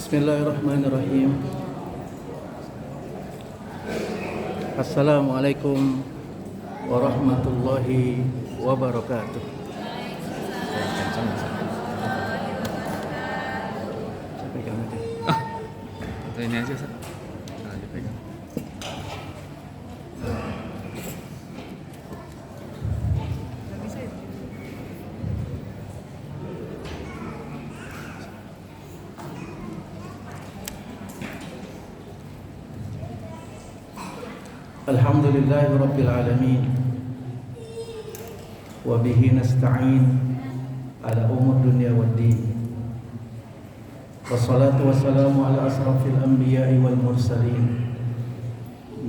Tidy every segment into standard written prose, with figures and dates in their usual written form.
Bismillahirrahmanirrahim. Assalamualaikum warahmatullahi wabarakatuh. Saya pegang aja. Ini aja, Ustaz. Nah, dipegang. Alhamdulillahi Rabbil Alamin. Wa bihi nasta'in ala umur dunya wad din. Wassalatu wassalamu ala asrafil anbiya'i wal mursalin,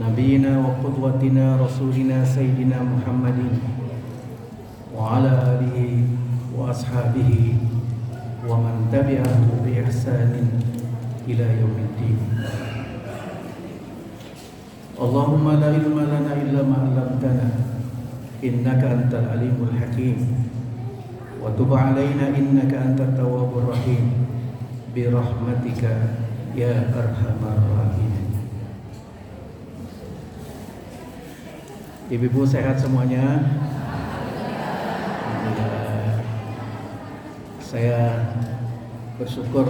nabiyina wa qudwatina rasulina sayyidina Muhammadin wa ala alihi wa ashabihi wa man tabi'ahu bi ihsanin ila yaumiddin. Allahumma la ilma lana illa ma 'allamtana innaka antal alimul hakim wa tub 'alaina innaka antat tawwabur rahim bi rahmatika ya arhamar rahimin. Ibu-ibu sehat semuanya? Alhamdulillah. Saya bersyukur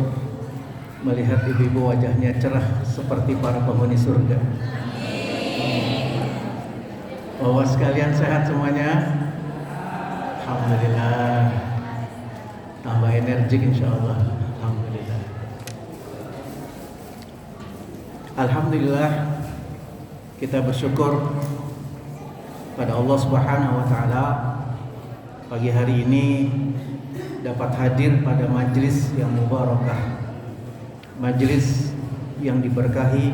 melihat ibu-ibu wajahnya cerah seperti para penghuni surga. Bahwa sekalian sehat semuanya? Alhamdulillah. Tambah energik insyaallah. Alhamdulillah. Alhamdulillah, kita bersyukur pada Allah Subhanahu wa taala pagi hari ini dapat hadir pada majelis yang mubarakah. Majelis yang diberkahi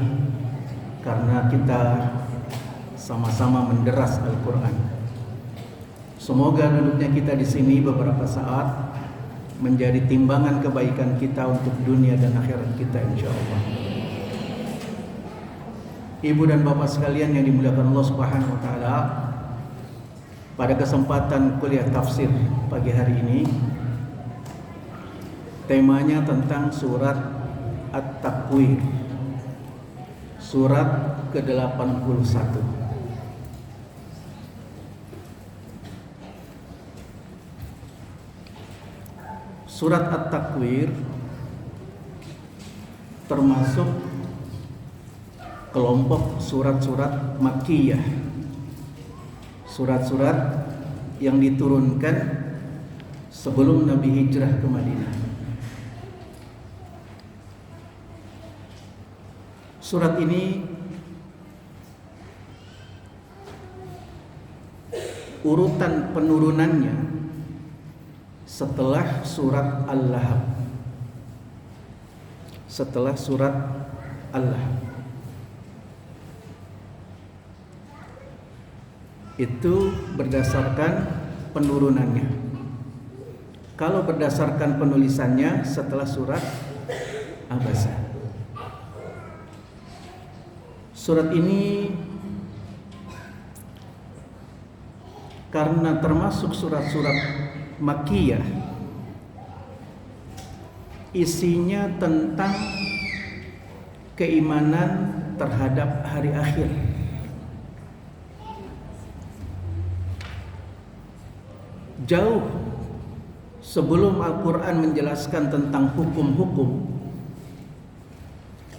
karena kita sama-sama menderas Al-Quran. Semoga duduknya kita di sini beberapa saat menjadi timbangan kebaikan kita untuk dunia dan akhirat kita insyaallah. Ibu dan bapak sekalian yang dimuliakan Allah Subhanahu wa taala, pada kesempatan kuliah tafsir pagi hari ini temanya tentang surat At-Takwir, surat ke-81. Surat At-Takwir termasuk kelompok surat-surat Makkiyah, surat-surat yang diturunkan sebelum Nabi hijrah ke Madinah. Surat ini urutan penurunannya setelah surat Al-Lahab. Setelah surat Al-Lahab itu berdasarkan penurunannya. Kalau berdasarkan penulisannya setelah surat Abasa. Surat ini karena termasuk surat-surat Makkiyah, isinya tentang keimanan terhadap hari akhir. Jauh sebelum Al-Quran menjelaskan tentang hukum-hukum,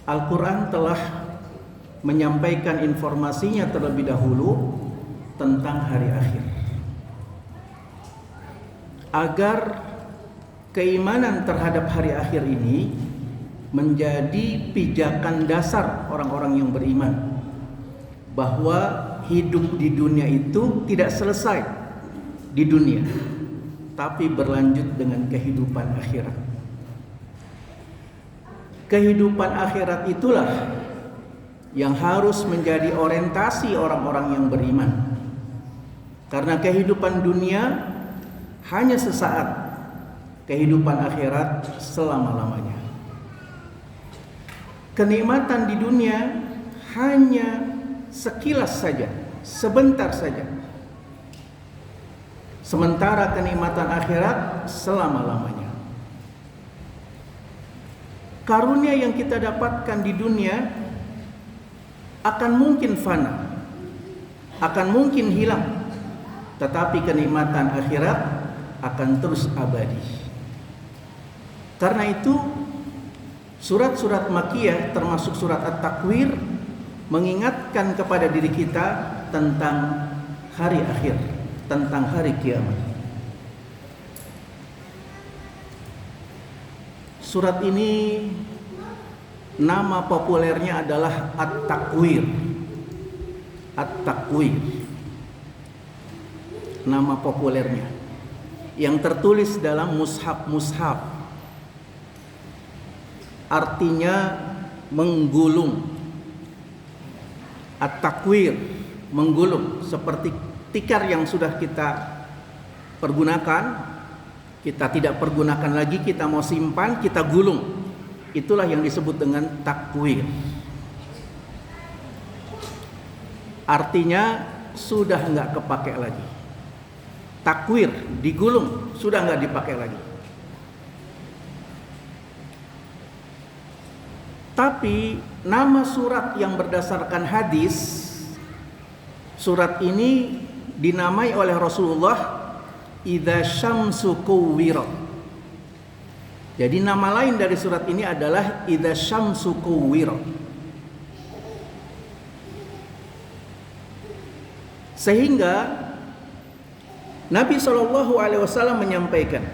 Al-Quran telah menyampaikan informasinya terlebih dahulu tentang hari akhir, agar keimanan terhadap hari akhir ini menjadi pijakan dasar orang-orang yang beriman, bahwa hidup di dunia itu tidak selesai di dunia, tapi berlanjut dengan kehidupan akhirat. Kehidupan akhirat itulah yang harus menjadi orientasi orang-orang yang beriman, karena kehidupan dunia hanya sesaat, kehidupan akhirat selama-lamanya. Kenikmatan di dunia hanya sekilas saja, sebentar saja. Sementara kenikmatan akhirat selama-lamanya. karunia yang kita dapatkan di dunia akan mungkin fana, akan mungkin hilang, tetapi kenikmatan akhirat akan terus abadi. Karena itu surat-surat Makkiyah termasuk surat At-Takwir mengingatkan kepada diri kita tentang hari akhir, tentang hari kiamat. Surat ini nama populernya adalah At-Takwir. At-Takwir. Nama populernya yang tertulis dalam mushaf-mushaf. Artinya menggulung. At-Takwir, menggulung, seperti tikar yang sudah kita pergunakan, kita tidak pergunakan lagi, kita mau simpan, kita gulung. Itulah yang disebut dengan takwir. Artinya sudah nggak kepake lagi. Takwir, digulung, sudah nggak dipakai lagi. Tapi nama surat yang berdasarkan hadis, surat ini dinamai oleh Rasulullah Idza syamsu kuwirat. Jadi nama lain dari surat ini adalah Idza syamsu kuwirat. Sehingga Nabi SAW menyampaikan,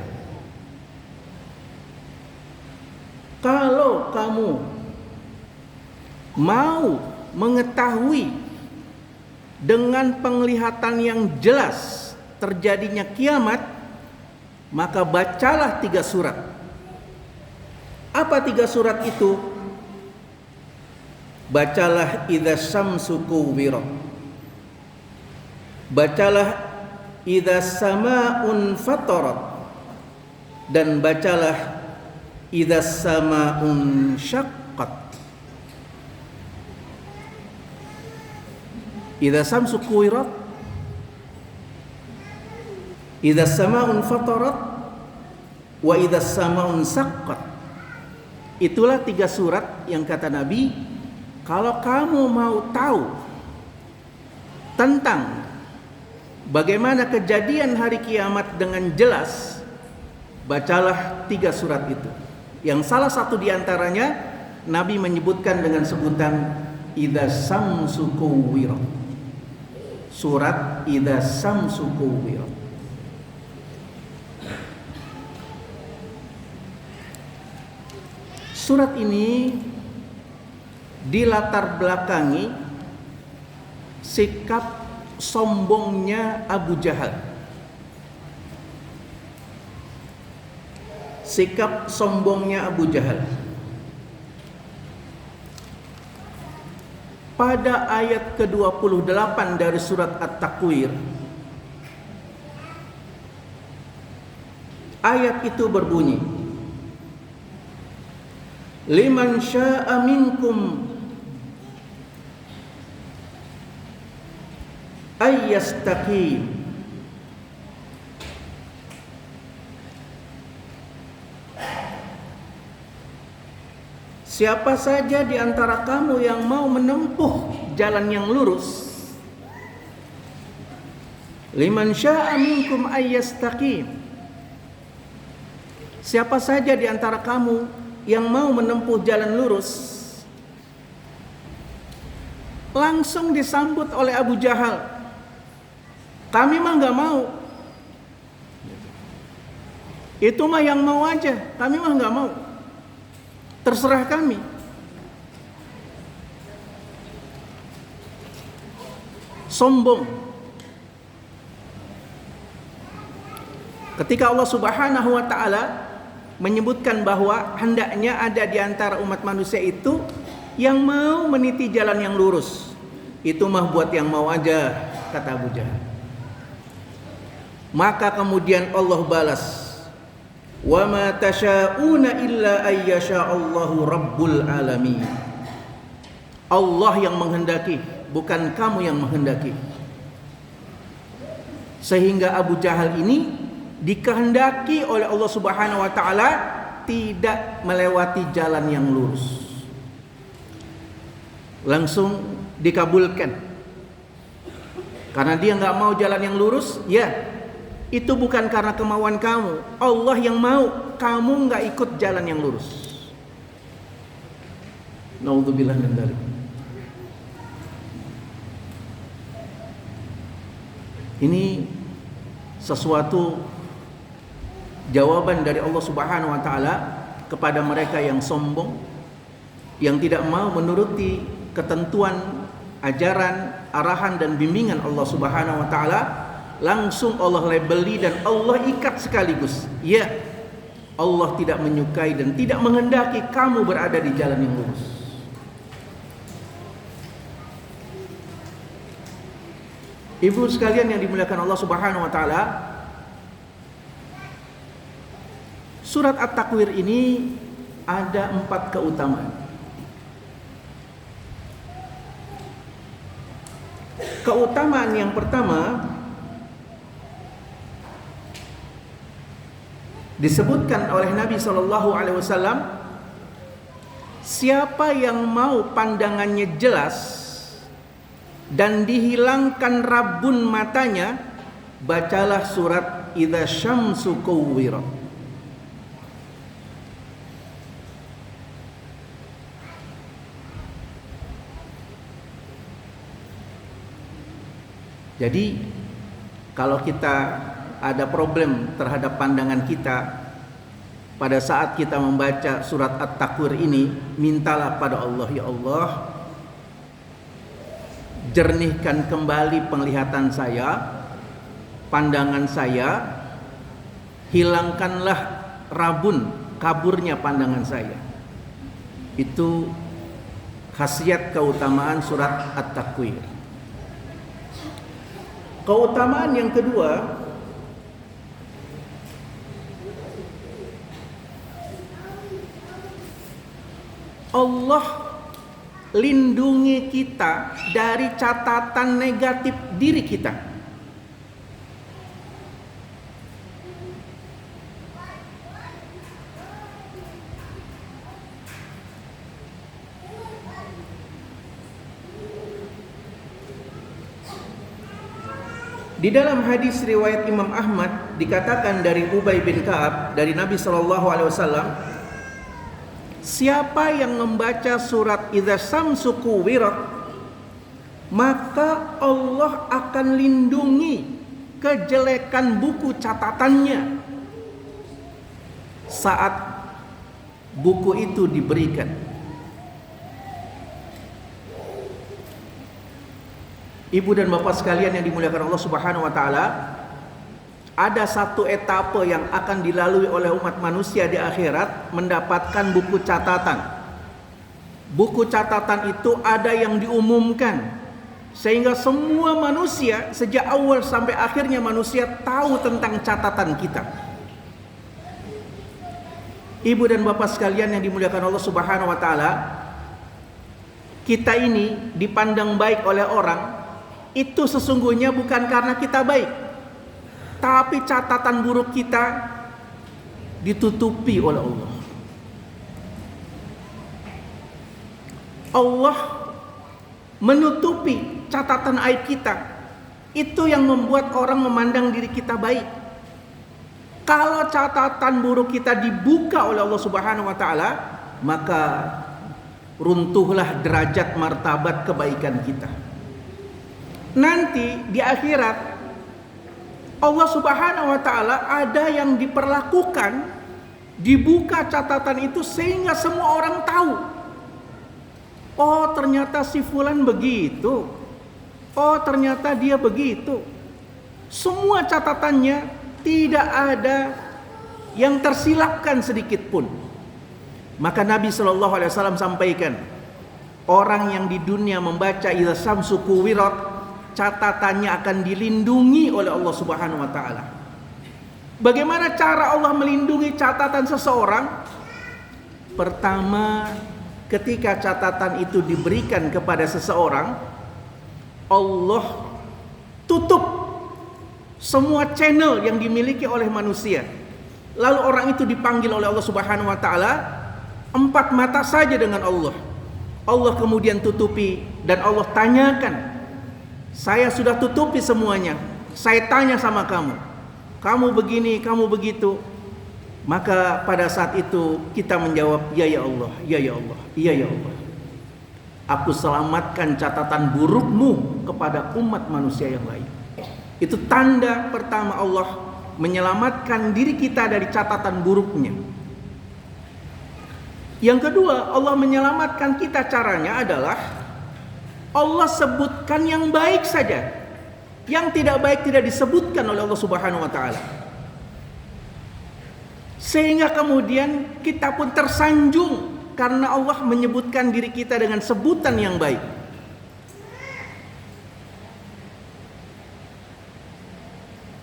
kalau kamu mau mengetahui dengan penglihatan yang jelas terjadinya kiamat, maka bacalah 3 surat. Apa 3 surat itu? Bacalah Idza syamsu kuwirat. Bacalah Idza samaun fatarat. Dan bacalah Idza samaun syaqqat. Idza syamsu kuwirat, Idza samaun fatarat, wa idza samaun syaqqat. Itulah 3 surat yang kata Nabi, kalau kamu mau tahu tentang bagaimana kejadian hari kiamat dengan jelas, bacalah 3 surat itu. Yang salah satu diantaranya Nabi menyebutkan dengan sebutan Idza syamsu kuwirat. Surat Idza syamsu kuwirat. Surat ini dilatar belakangi sikap sombongnya Abu Jahal. Sikap sombongnya Abu Jahal. Pada ayat ke-28 dari surat At-Takwir, ayat itu berbunyi, liman syaa minkum ayyastaqim. Siapa saja di antara kamu yang mau menempuh jalan yang lurus, liman syaa minkum ayyastaqim. Siapa saja di antara kamu yang mau menempuh jalan lurus, langsung disambut oleh Abu Jahal. Kami mah nggak mau. Itu mah yang mau aja. Kami mah nggak mau. Terserah kami. Sombong. Ketika Allah Subhanahu wa Ta'ala menyebutkan bahwa hendaknya ada di antara umat manusia itu yang mau meniti jalan yang lurus, itu mah buat yang mau aja, kata Abu Jahal. Maka kemudian Allah balas, wa ma tasyauna illa ayyasha'allahu rabbul alamin. Allah yang menghendaki, bukan kamu yang menghendaki. Sehingga Abu Jahal ini dikehendaki oleh Allah Subhanahu wa Ta'ala tidak melewati jalan yang lurus, langsung dikabulkan. Karena dia nggak mau jalan yang lurus, ya itu bukan karena kemauan kamu, Allah yang mau kamu nggak ikut jalan yang lurus. Naudzubillah min dzalik. Ini sesuatu jawaban dari Allah Subhanahu wa taala kepada mereka yang sombong, yang tidak mau menuruti ketentuan, ajaran, arahan dan bimbingan Allah Subhanahu wa taala. Langsung Allah labeli dan Allah ikat sekaligus. Ya, Allah tidak menyukai dan tidak menghendaki kamu berada di jalan yang lurus. Ibu sekalian yang dimuliakan Allah Subhanahu wa taala, surat At-Takwir ini ada 4 keutamaan. Keutamaan yang pertama disebutkan oleh Nabi SAW, siapa yang mau pandangannya jelas dan dihilangkan rabun matanya, bacalah surat Idza Syamsu Kuwirat. Jadi kalau kita ada problem terhadap pandangan kita pada saat kita membaca surat At-Takwir ini, mintalah pada Allah, ya Allah, jernihkan kembali penglihatan saya, pandangan saya, hilangkanlah rabun, kaburnya pandangan saya. Itu khasiat keutamaan surat At-Takwir. Keutamaan yang kedua, Allah lindungi kita dari catatan negatif diri kita. Di dalam hadis riwayat Imam Ahmad dikatakan dari Ubay bin Ka'ab dari Nabi SAW, siapa yang membaca surat Idza Syamsu Kuwirat, maka Allah akan lindungi kejelekan buku catatannya saat buku itu diberikan. Ibu dan bapak sekalian yang dimuliakan Allah Subhanahu wa taala, ada satu etape yang akan dilalui oleh umat manusia di akhirat, mendapatkan buku catatan. Buku catatan itu ada yang diumumkan, sehingga semua manusia sejak awal sampai akhirnya manusia tahu tentang catatan kita. Ibu dan bapak sekalian yang dimuliakan Allah Subhanahu wa taala, kita ini dipandang baik oleh orang, itu sesungguhnya bukan karena kita baik, tapi catatan buruk kita ditutupi oleh Allah. Allah menutupi catatan aib kita. Itu yang membuat orang memandang diri kita baik. Kalau catatan buruk kita dibuka oleh Allah Subhanahu wa taala, maka runtuhlah derajat martabat kebaikan kita. Nanti di akhirat Allah Subhanahu wa taala ada yang diperlakukan, dibuka catatan itu sehingga semua orang tahu. Oh, ternyata si fulan begitu. Oh, ternyata dia begitu. Semua catatannya tidak ada yang tersilapkan sedikit pun. Maka Nabi SAW sampaikan, orang yang di dunia membaca Idza Syamsu Kuwirat, catatannya akan dilindungi oleh Allah Subhanahu wa taala. Bagaimana cara Allah melindungi catatan seseorang? Pertama, ketika catatan itu diberikan kepada seseorang, Allah tutup semua channel yang dimiliki oleh manusia. lalu orang itu dipanggil oleh Allah Subhanahu wa taala, 4 mata saja dengan Allah. Allah kemudian tutupi dan Allah tanyakan, saya sudah tutupi semuanya, saya tanya sama kamu, kamu begini, kamu begitu. Maka pada saat itu kita menjawab, ya ya Allah, ya ya Allah, ya ya Allah, aku selamatkan catatan burukmu kepada umat manusia yang lain. Itu tanda pertama Allah menyelamatkan diri kita dari catatan buruknya. Yang kedua, Allah menyelamatkan kita caranya adalah Allah sebutkan yang baik saja. Yang tidak baik tidak disebutkan oleh Allah Subhanahu wa taala. Sehingga kemudian kita pun tersanjung karena Allah menyebutkan diri kita dengan sebutan yang baik.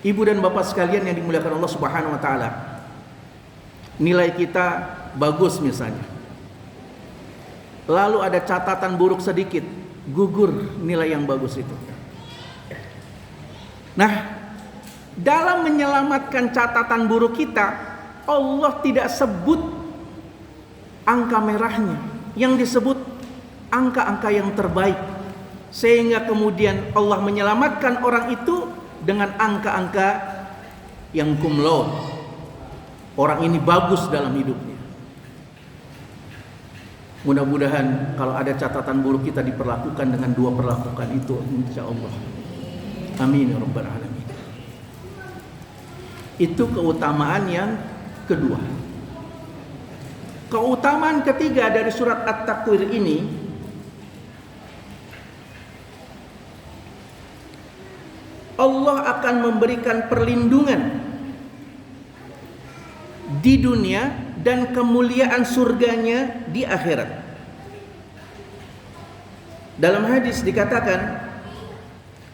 Ibu dan bapak sekalian yang dimuliakan Allah Subhanahu wa taala, nilai kita bagus misalnya, lalu ada catatan buruk sedikit, gugur nilai yang bagus itu. Nah, dalam menyelamatkan catatan buruk kita, Allah tidak sebut angka merahnya, yang disebut angka-angka yang terbaik. Sehingga kemudian Allah menyelamatkan orang itu dengan angka-angka yang cum laude. Orang ini bagus dalam hidupnya. Mudah-mudahan kalau ada catatan buruk kita diperlakukan dengan 2 perlakukan itu, insya Allah. Amin ya rabbal alamin. Itu keutamaan yang kedua. Keutamaan ketiga dari surat At-Takwir ini, Allah akan memberikan perlindungan di dunia dan kemuliaan surganya di akhirat. Dalam hadis dikatakan,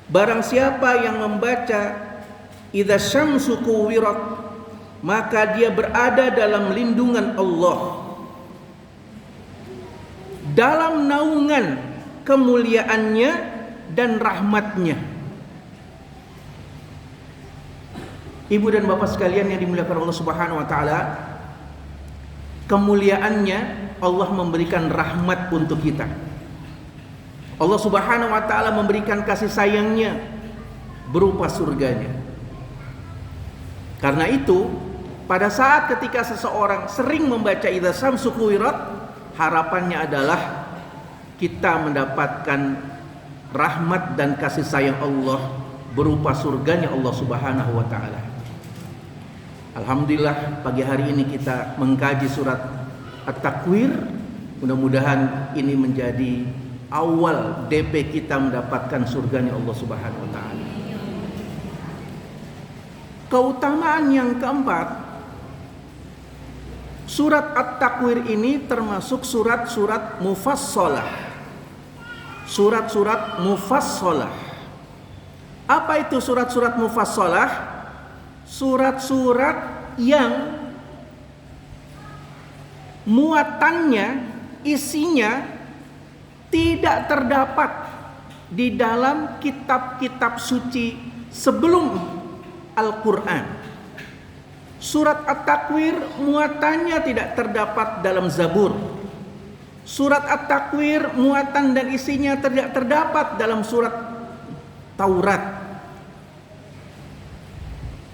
barang siapa yang membaca idza syamsu kuwirat, maka dia berada dalam lindungan Allah, dalam naungan kemuliaannya dan rahmatnya. Ibu dan bapak sekalian yang dimuliakan Allah Subhanahu wa taala, kemuliaannya Allah memberikan rahmat untuk kita. Allah Subhanahu wa taala memberikan kasih sayangnya berupa surganya. Karena itu, pada saat ketika seseorang sering membaca idza syamsu kuwirat, harapannya adalah kita mendapatkan rahmat dan kasih sayang Allah berupa surganya Allah Subhanahu wa taala. Alhamdulillah, pagi hari ini kita mengkaji surat At-Takwir. Mudah-mudahan ini menjadi awal DP kita mendapatkan surganya Allah Subhanahu wa taala. Keutamaan yang keempat, surat At-Takwir ini termasuk surat-surat mufassalah. Surat-surat mufassalah. Apa itu surat-surat mufassalah? Surat-surat yang muatannya, isinya tidak terdapat di dalam kitab-kitab suci sebelum Al-Quran. Surat At-Takwir muatannya tidak terdapat dalam Zabur. Surat At-Takwir muatan dan isinya tidak terdapat dalam surat Taurat.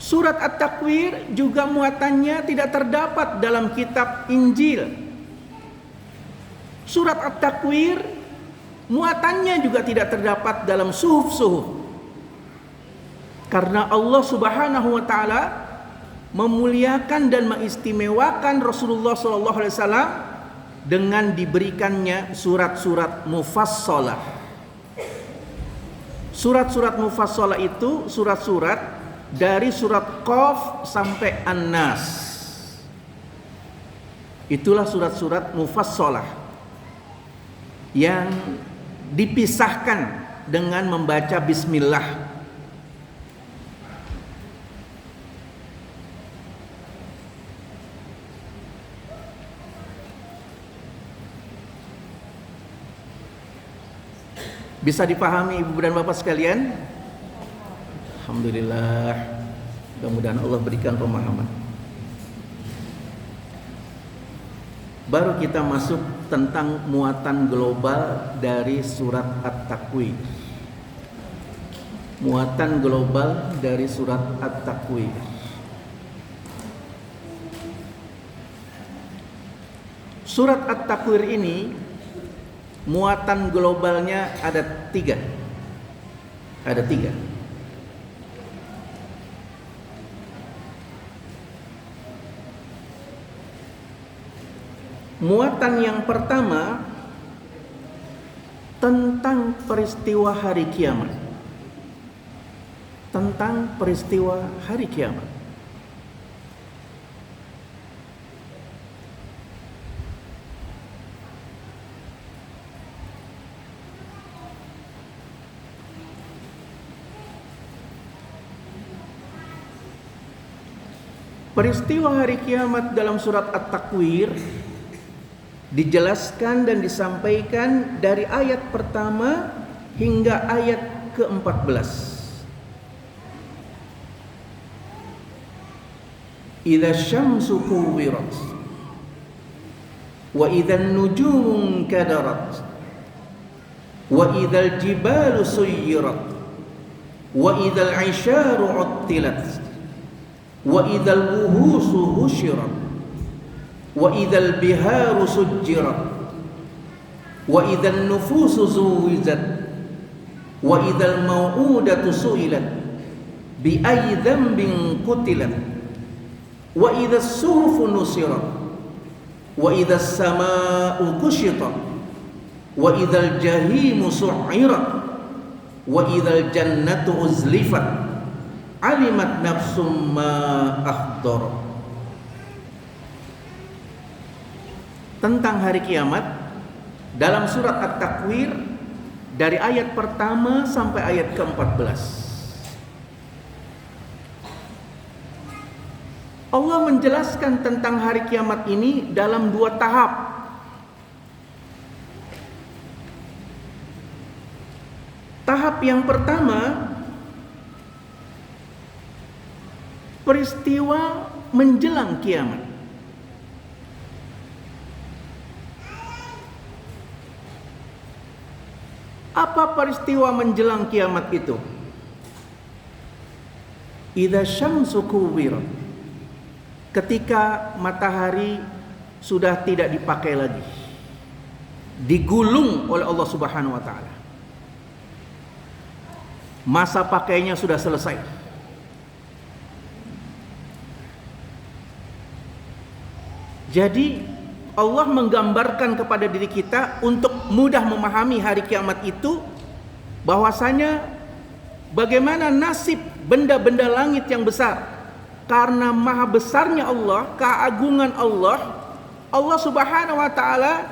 Surat At-Takwir juga muatannya tidak terdapat dalam kitab Injil. Surat At-Takwir muatannya juga tidak terdapat dalam suhuf-suhuf. Karena Allah Subhanahu wa taala memuliakan dan mengistimewakan Rasulullah sallallahu alaihi wasallam dengan diberikannya surat-surat mufassalah. Surat-surat mufassalah itu surat-surat dari surat Qaf sampai An-Nas. Itulah surat-surat mufassalah yang dipisahkan dengan membaca bismillah. Bisa dipahami ibu dan bapak sekalian? Alhamdulillah. Mudah-mudahan Allah berikan pemahaman. baru kita masuk tentang muatan global dari surat At-Takwir. Muatan global dari surat At-Takwir. Surat At-Takwir ini muatan globalnya ada tiga. Muatan yang pertama tentang peristiwa hari kiamat. Tentang peristiwa hari kiamat. Peristiwa hari kiamat dalam surat At-Takwir dijelaskan dan disampaikan dari ayat pertama hingga ayat ke-14. Idza syamsu kuwirat wa idzan nujumu kadarat wa idzal jibalu suyirat wa idzal 'isharu 'uttilat wa idzal wuhusu husyirat wa idzal biharu sujjirat wa idzan nufusu zuwijat wa idzal mau'udatu su'ilat bi ayyi dhanbin qutilat wa idzas suhufu nusirat wa idzas samaa'u kushitat wa idzal jahimu su'irat wa idzal jannatu uzlifat alimat nafsum ma akhdar. Tentang hari kiamat dalam surat At-Takwir dari ayat pertama sampai ayat ke-14. Allah menjelaskan tentang hari kiamat ini dalam dua tahap. Tahap yang pertama, peristiwa menjelang kiamat. Apa peristiwa menjelang kiamat itu? Idza syamsu kuwirat. Ketika matahari sudah tidak dipakai lagi. Digulung oleh Allah Subhanahu wa taala. Masa pakainya sudah selesai. Jadi Allah menggambarkan kepada diri kita untuk mudah memahami hari kiamat itu, bahwasanya bagaimana nasib benda-benda langit yang besar. Karena maha besarnya Allah, keagungan Allah, Allah Subhanahu wa taala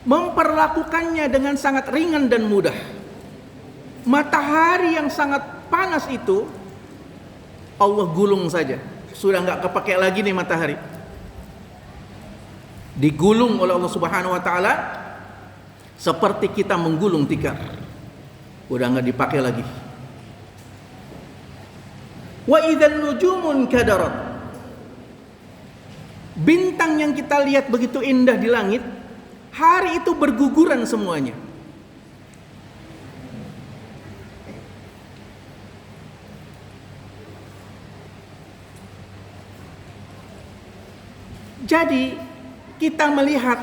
memperlakukannya dengan sangat ringan dan mudah. Matahari yang sangat panas itu Allah gulung saja, sudah nggak kepakai lagi nih matahari. Digulung oleh Allah Subhanahu wa taala seperti kita menggulung tikar. Udah enggak dipakai lagi. Wa idzan nujumun kadarat. Bintang yang kita lihat begitu indah di langit, hari itu berguguran semuanya. Jadi kita melihat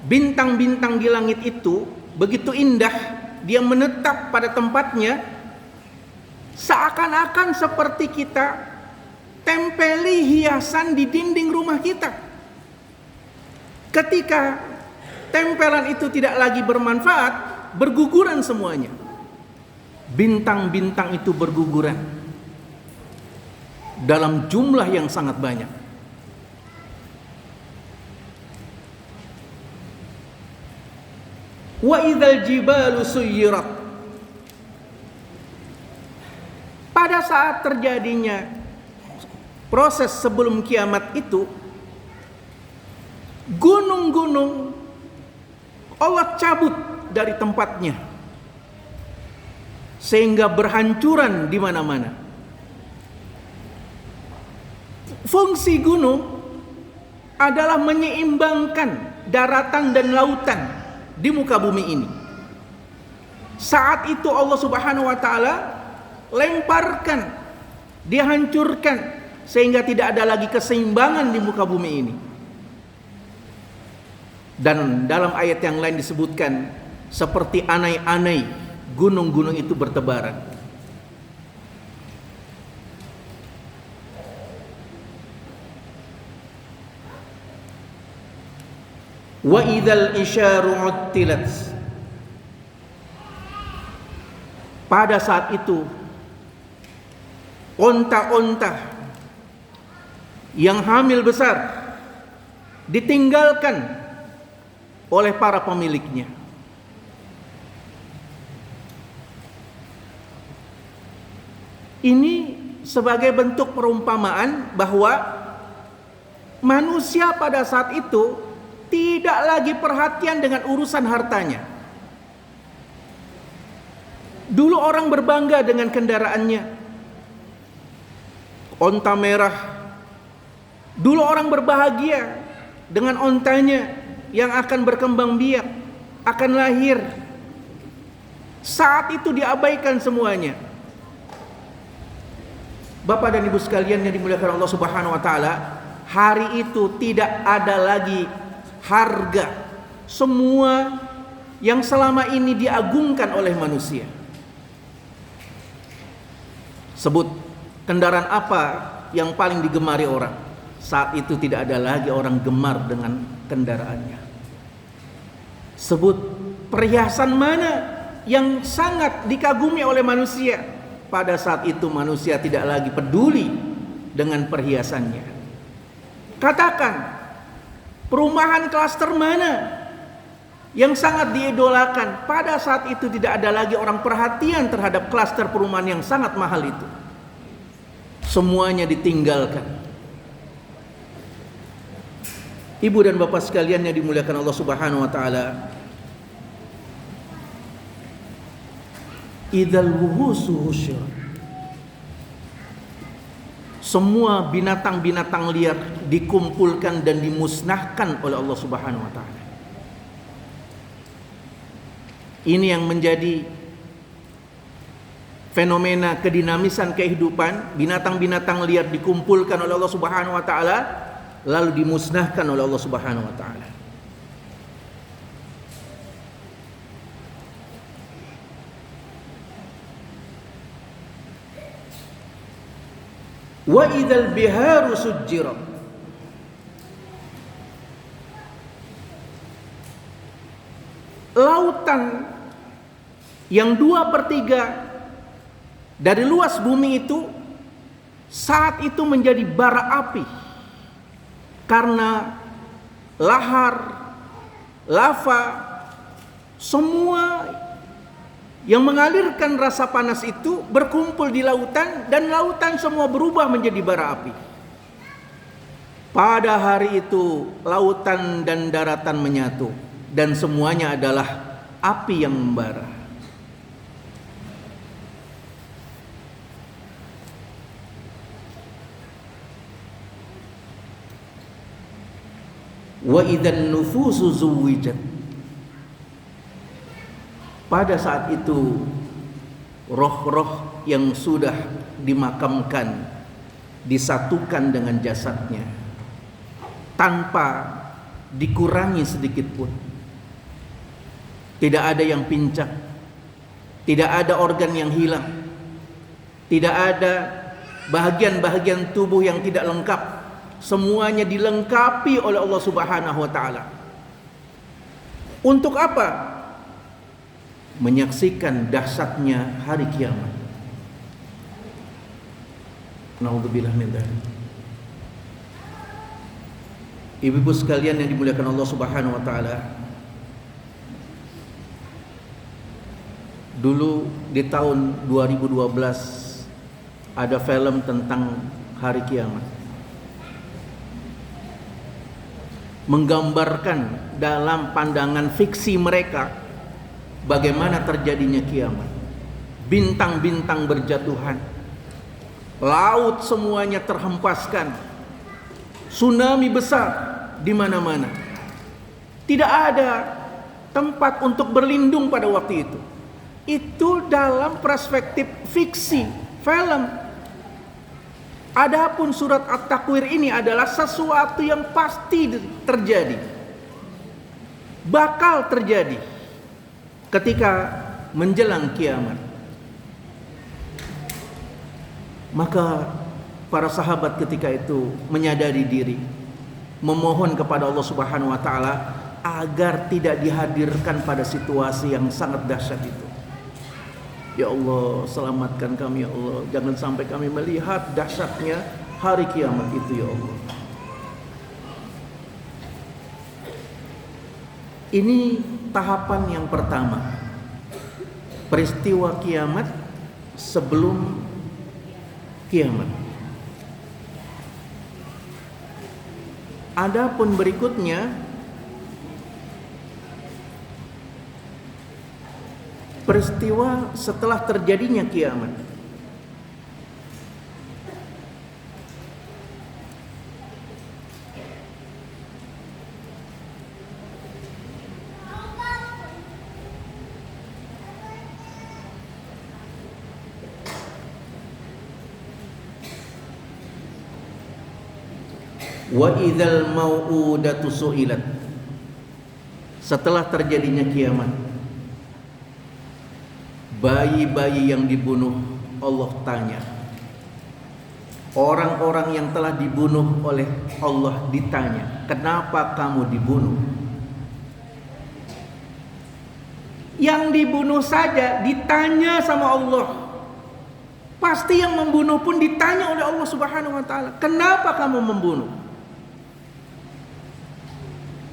bintang-bintang di langit itu begitu indah, dia menetap pada tempatnya, seakan-akan seperti kita tempeli hiasan di dinding rumah kita. Ketika tempelan itu tidak lagi bermanfaat, berguguran semuanya. Bintang-bintang itu berguguran dalam jumlah yang sangat banyak. Wa idzal jibalu suyirat. Pada saat terjadinya proses sebelum kiamat itu, gunung-gunung Allah cabut dari tempatnya sehingga berhancuran di mana-mana. Fungsi gunung adalah menyeimbangkan daratan dan lautan di muka bumi ini. Saat itu Allah Subhanahu wa taala lemparkan, dihancurkan sehingga tidak ada lagi keseimbangan di muka bumi ini. Dan dalam ayat yang lain disebutkan seperti anai-anai gunung-gunung itu bertebaran. Wa idzal isyaru uttilat. Pada saat itu onta-onta yang hamil besar ditinggalkan oleh para pemiliknya. Ini sebagai bentuk perumpamaan bahwa manusia pada saat itu tidak lagi perhatian dengan urusan hartanya. Dulu orang berbangga dengan kendaraannya, onta merah. Dulu orang berbahagia dengan ontanya yang akan berkembang biak, akan lahir. Saat itu diabaikan semuanya. Bapak dan Ibu sekalian yang dimuliakan Allah Subhanahu wa taala, hari itu tidak ada lagi harga semua yang selama ini diagungkan oleh manusia. Sebut kendaraan apa yang paling digemari orang. Saat itu tidak ada lagi orang gemar dengan kendaraannya. Sebut perhiasan mana yang sangat dikagumi oleh manusia. Pada saat itu manusia tidak lagi peduli dengan perhiasannya. Katakan, perumahan klaster mana yang sangat diidolakan. Pada saat itu tidak ada lagi orang perhatian terhadap klaster perumahan yang sangat mahal itu. Semuanya ditinggalkan. Ibu dan bapak sekalian yang dimuliakan Allah Subhanahu wa taala, idzal wuhusu husyir. Semua binatang-binatang liar dikumpulkan dan dimusnahkan oleh Allah Subhanahu wa taala. Ini yang menjadi fenomena kedinamisan kehidupan. Binatang-binatang liar dikumpulkan oleh Allah Subhanahu wa taala lalu dimusnahkan oleh Allah Subhanahu wa taala. Wa idzal biharu sujjirat. Lautan yang 2/3 dari luas bumi itu saat itu menjadi bara api karena lahar, lava, semua yang mengalirkan rasa panas itu berkumpul di lautan dan lautan semua berubah menjadi bara api. Pada hari itu lautan dan daratan menyatu dan semuanya adalah api yang membara. Wa idzan nufusu zuwijat. Pada saat itu roh-roh yang sudah dimakamkan disatukan dengan jasadnya tanpa dikurangi sedikit pun. Tidak ada yang pincang, tidak ada organ yang hilang, tidak ada bahagian-bahagian tubuh yang tidak lengkap. Semuanya dilengkapi oleh Allah Subhanahu wa taala. Untuk apa? Menyaksikan dahsyatnya hari kiamat. Naudzubillah min dzalik. Ibu-ibu sekalian yang dimuliakan Allah Subhanahu wa taala. Dulu di tahun 2012 ada film tentang hari kiamat. Menggambarkan dalam pandangan fiksi mereka bagaimana terjadinya kiamat. Bintang-bintang berjatuhan, laut semuanya terhempaskan, tsunami besar, di mana-mana. Tidak ada tempat untuk berlindung pada waktu itu. Itu dalam perspektif fiksi, film. Adapun surat At-Takwir ini adalah sesuatu yang pasti terjadi, bakal terjadi ketika menjelang kiamat. Maka para sahabat ketika itu menyadari diri, memohon kepada Allah Subhanahu wa taala agar tidak dihadirkan pada situasi yang sangat dahsyat itu. Ya Allah, selamatkan kami ya Allah, jangan sampai kami melihat dahsyatnya hari kiamat itu ya Allah. Ini tahapan yang pertama, peristiwa kiamat sebelum kiamat. Adapun berikutnya, peristiwa setelah terjadinya kiamat. Wa idzal mau'udatu su'ilat. Setelah terjadinya kiamat, bayi-bayi yang dibunuh Allah tanya. Orang-orang yang telah dibunuh oleh Allah ditanya, kenapa kamu dibunuh? Yang dibunuh saja ditanya sama Allah. Pasti yang membunuh pun ditanya oleh Allah Subhanahu wa taala, kenapa kamu membunuh?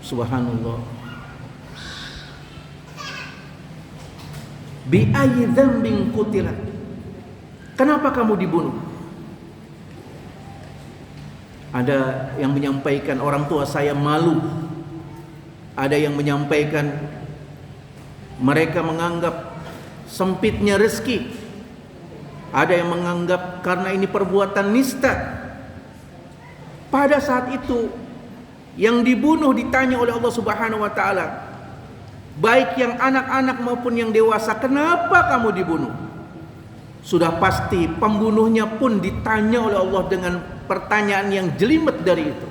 Subhanallah. Bi ayyi dzambin qutilat. Kenapa kamu dibunuh? Ada yang menyampaikan orang tua saya malu. Ada yang menyampaikan mereka menganggap sempitnya rezeki. Ada yang menganggap karena ini perbuatan nista. Pada saat itu yang dibunuh ditanya oleh Allah Subhanahu wa taala, baik yang anak-anak maupun yang dewasa, kenapa kamu dibunuh? Sudah pasti pembunuhnya pun ditanya oleh Allah dengan pertanyaan yang jelimet dari itu.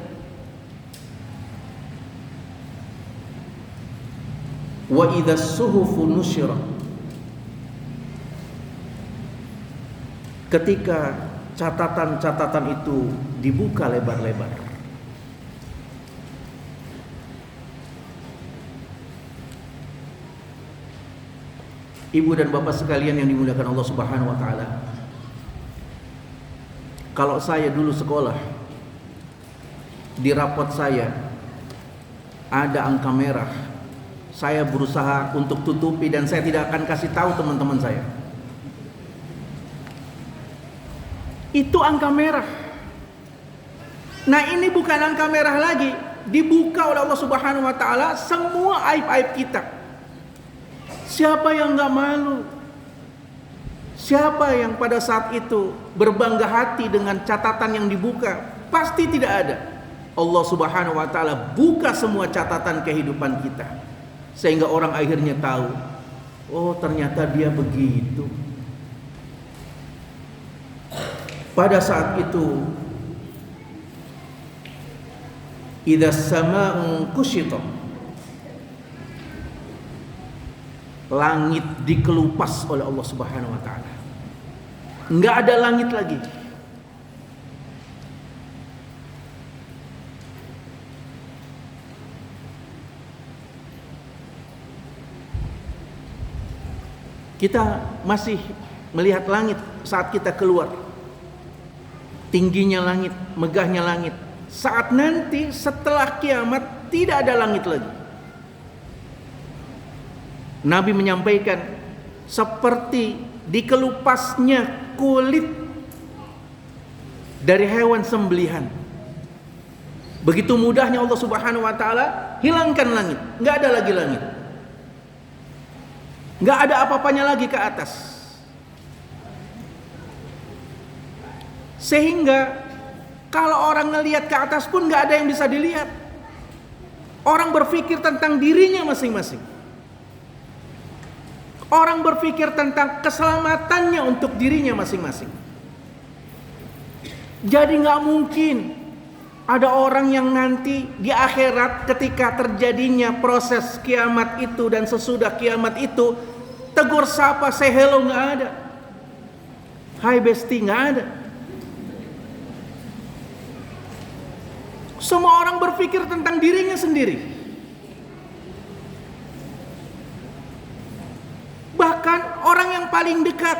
Wa idzas suhufu nusyirat. Ketika catatan-catatan itu dibuka lebar-lebar. Ibu dan bapak sekalian yang dimuliakan Allah Subhanahu wa taala. Kalau saya dulu sekolah, di rapot saya ada angka merah. Saya berusaha untuk tutupi dan saya tidak akan kasih tahu teman-teman saya. Itu angka merah. Nah, ini bukan angka merah lagi, dibuka oleh Allah Subhanahu wa taala semua aib-aib kita. Siapa yang gak malu? Siapa yang pada saat itu berbangga hati dengan catatan yang dibuka? Pasti tidak ada. Allah Subhanahu wa taala buka semua catatan kehidupan kita, sehingga orang akhirnya tahu, oh ternyata dia begitu. Pada saat itu, idzas samaa'u kushitat, langit dikelupas oleh Allah Subhanahu wa taala. Enggak ada langit lagi. Kita masih melihat langit saat kita keluar. Tingginya langit, megahnya langit. Saat nanti setelah kiamat tidak ada langit lagi. Nabi menyampaikan seperti dikelupasnya kulit dari hewan sembelihan. Begitu mudahnya Allah Subhanahu wa taala hilangkan langit, enggak ada lagi langit. Enggak ada apa-apanya lagi ke atas. Sehingga kalau orang ngelihat ke atas pun enggak ada yang bisa dilihat. Orang berpikir tentang dirinya masing-masing. Orang berpikir tentang keselamatannya untuk dirinya masing-masing. Jadi gak mungkin ada orang yang nanti di akhirat ketika terjadinya proses kiamat itu dan sesudah kiamat itu, tegur sapa, say hello, gak ada. Hai bestie, gak ada. Semua orang berpikir tentang dirinya sendiri. Bahkan orang yang paling dekat,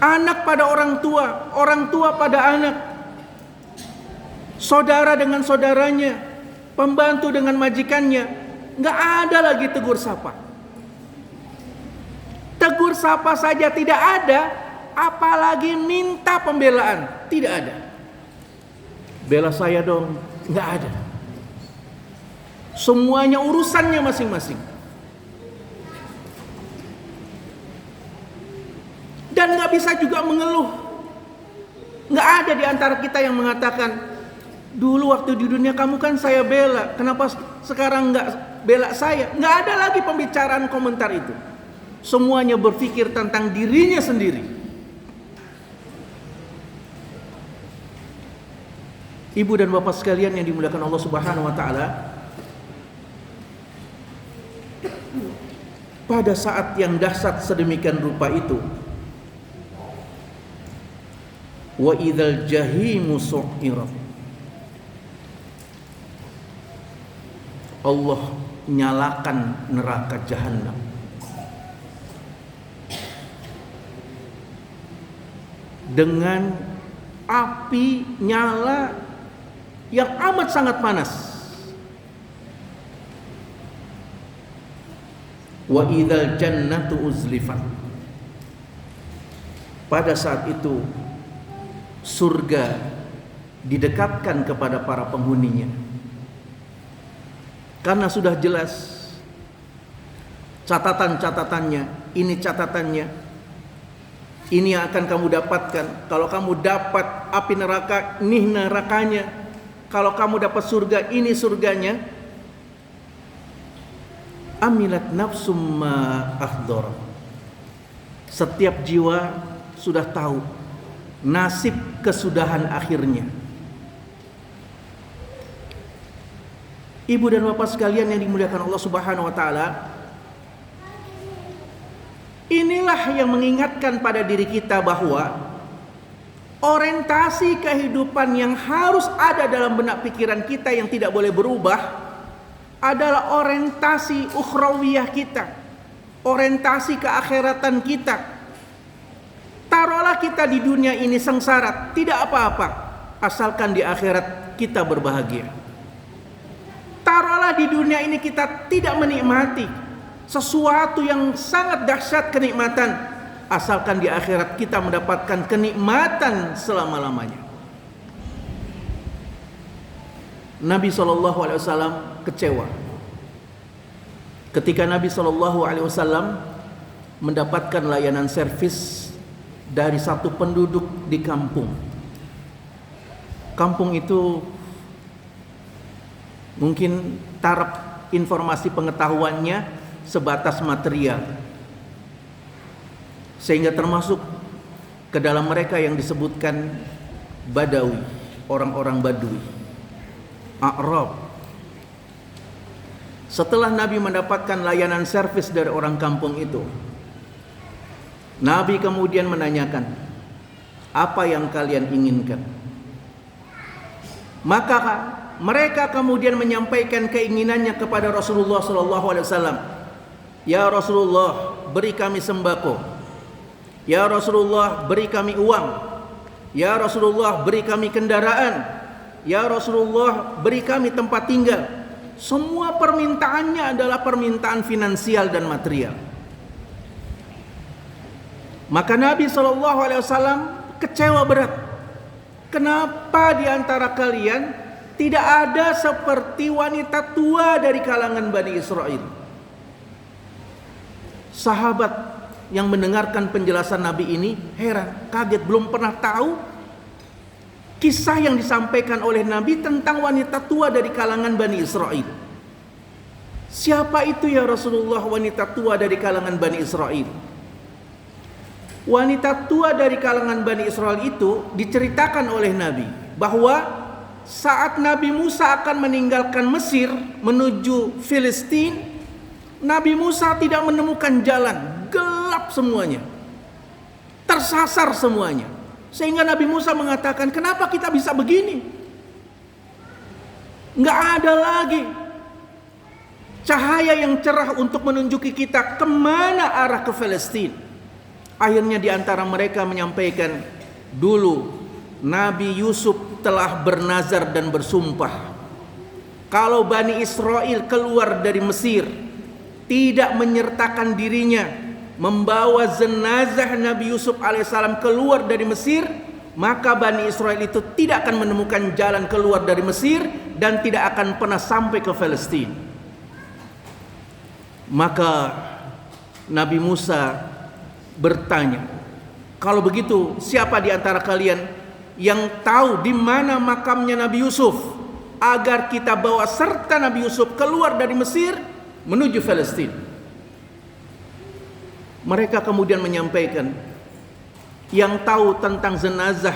anak pada orang tua pada anak, saudara dengan saudaranya, pembantu dengan majikannya, gak ada lagi tegur sapa. Tegur sapa saja tidak ada, apalagi minta pembelaan, tidak ada. Bela saya dong, gak ada. Semuanya urusannya masing-masing. Dan gak bisa juga mengeluh. Gak ada di antara kita yang mengatakan, dulu waktu di dunia kamu kan saya bela, kenapa sekarang gak bela saya? Gak ada lagi pembicaraan komentar itu. Semuanya berpikir tentang dirinya sendiri. Ibu dan bapak sekalian yang dimuliakan Allah Subhanahu wa taala, pada saat yang dahsyat sedemikian rupa itu, wa idzal jahimu su'irat, Allah nyalakan neraka jahanam. Dengan api nyala yang amat sangat panas. Wa idzal jannatu uzlifat, pada saat itu surga didekatkan kepada para penghuninya. Karena sudah jelas catatan-catatannya, ini catatannya, ini yang akan kamu dapatkan. Kalau kamu dapat api neraka, ini nerakanya. Kalau kamu dapat surga, ini surganya. Amilat nafsum ma ahdhar. Setiap jiwa sudah tahu nasib kesudahan akhirnya. Ibu dan bapak sekalian yang dimuliakan Allah Subhanahu wa taala, inilah yang mengingatkan pada diri kita bahwa orientasi kehidupan yang harus ada dalam benak pikiran kita yang tidak boleh berubah adalah orientasi ukhrawiyah kita, orientasi keakhiratan kita. Taruhlah kita di dunia ini sengsara, tidak apa-apa, asalkan di akhirat kita berbahagia. Taruhlah di dunia ini kita tidak menikmati sesuatu yang sangat dahsyat kenikmatan, asalkan di akhirat kita mendapatkan kenikmatan selama-lamanya. Nabi SAW kecewa ketika Nabi SAW mendapatkan layanan servis dari satu penduduk di kampung. Kampung itu mungkin taraf informasi pengetahuannya sebatas material, sehingga termasuk ke dalam mereka yang disebutkan Badawi, orang-orang Badui, A'rab. Setelah Nabi mendapatkan layanan servis dari orang kampung itu, Nabi kemudian menanyakan, apa yang kalian inginkan? Maka mereka kemudian menyampaikan keinginannya kepada Rasulullah SAW. Ya Rasulullah, beri kami sembako. Ya Rasulullah, beri kami uang. Ya Rasulullah, beri kami kendaraan. Ya Rasulullah, beri kami tempat tinggal. Semua permintaannya adalah permintaan finansial dan material. Maka Nabi SAW kecewa berat. Kenapa di antara kalian tidak ada seperti wanita tua dari kalangan Bani Israel? Sahabat yang mendengarkan penjelasan Nabi ini heran, kaget, belum pernah tahu kisah yang disampaikan oleh Nabi tentang wanita tua dari kalangan Bani Israel. Siapa itu ya Rasulullah wanita tua dari kalangan Bani Israel? Wanita tua dari kalangan Bani Israel itu diceritakan oleh Nabi bahwa saat Nabi Musa akan meninggalkan Mesir menuju Filistin, Nabi Musa tidak menemukan jalan, gelap semuanya, tersasar semuanya. Sehingga Nabi Musa mengatakan, kenapa kita bisa begini? Nggak ada lagi cahaya yang cerah untuk menunjuki kita kemana arah ke Filistin. Akhirnya di antara mereka menyampaikan, dulu Nabi Yusuf telah bernazar dan bersumpah, kalau Bani Israel keluar dari Mesir tidak menyertakan dirinya membawa jenazah Nabi Yusuf alaihissalam keluar dari Mesir, maka Bani Israel itu tidak akan menemukan jalan keluar dari Mesir dan tidak akan pernah sampai ke Palestina. Maka Nabi Musa bertanya, kalau begitu siapa di antara kalian yang tahu di mana makamnya Nabi Yusuf, agar kita bawa serta Nabi Yusuf keluar dari Mesir menuju Palestina? Mereka kemudian menyampaikan, yang tahu tentang jenazah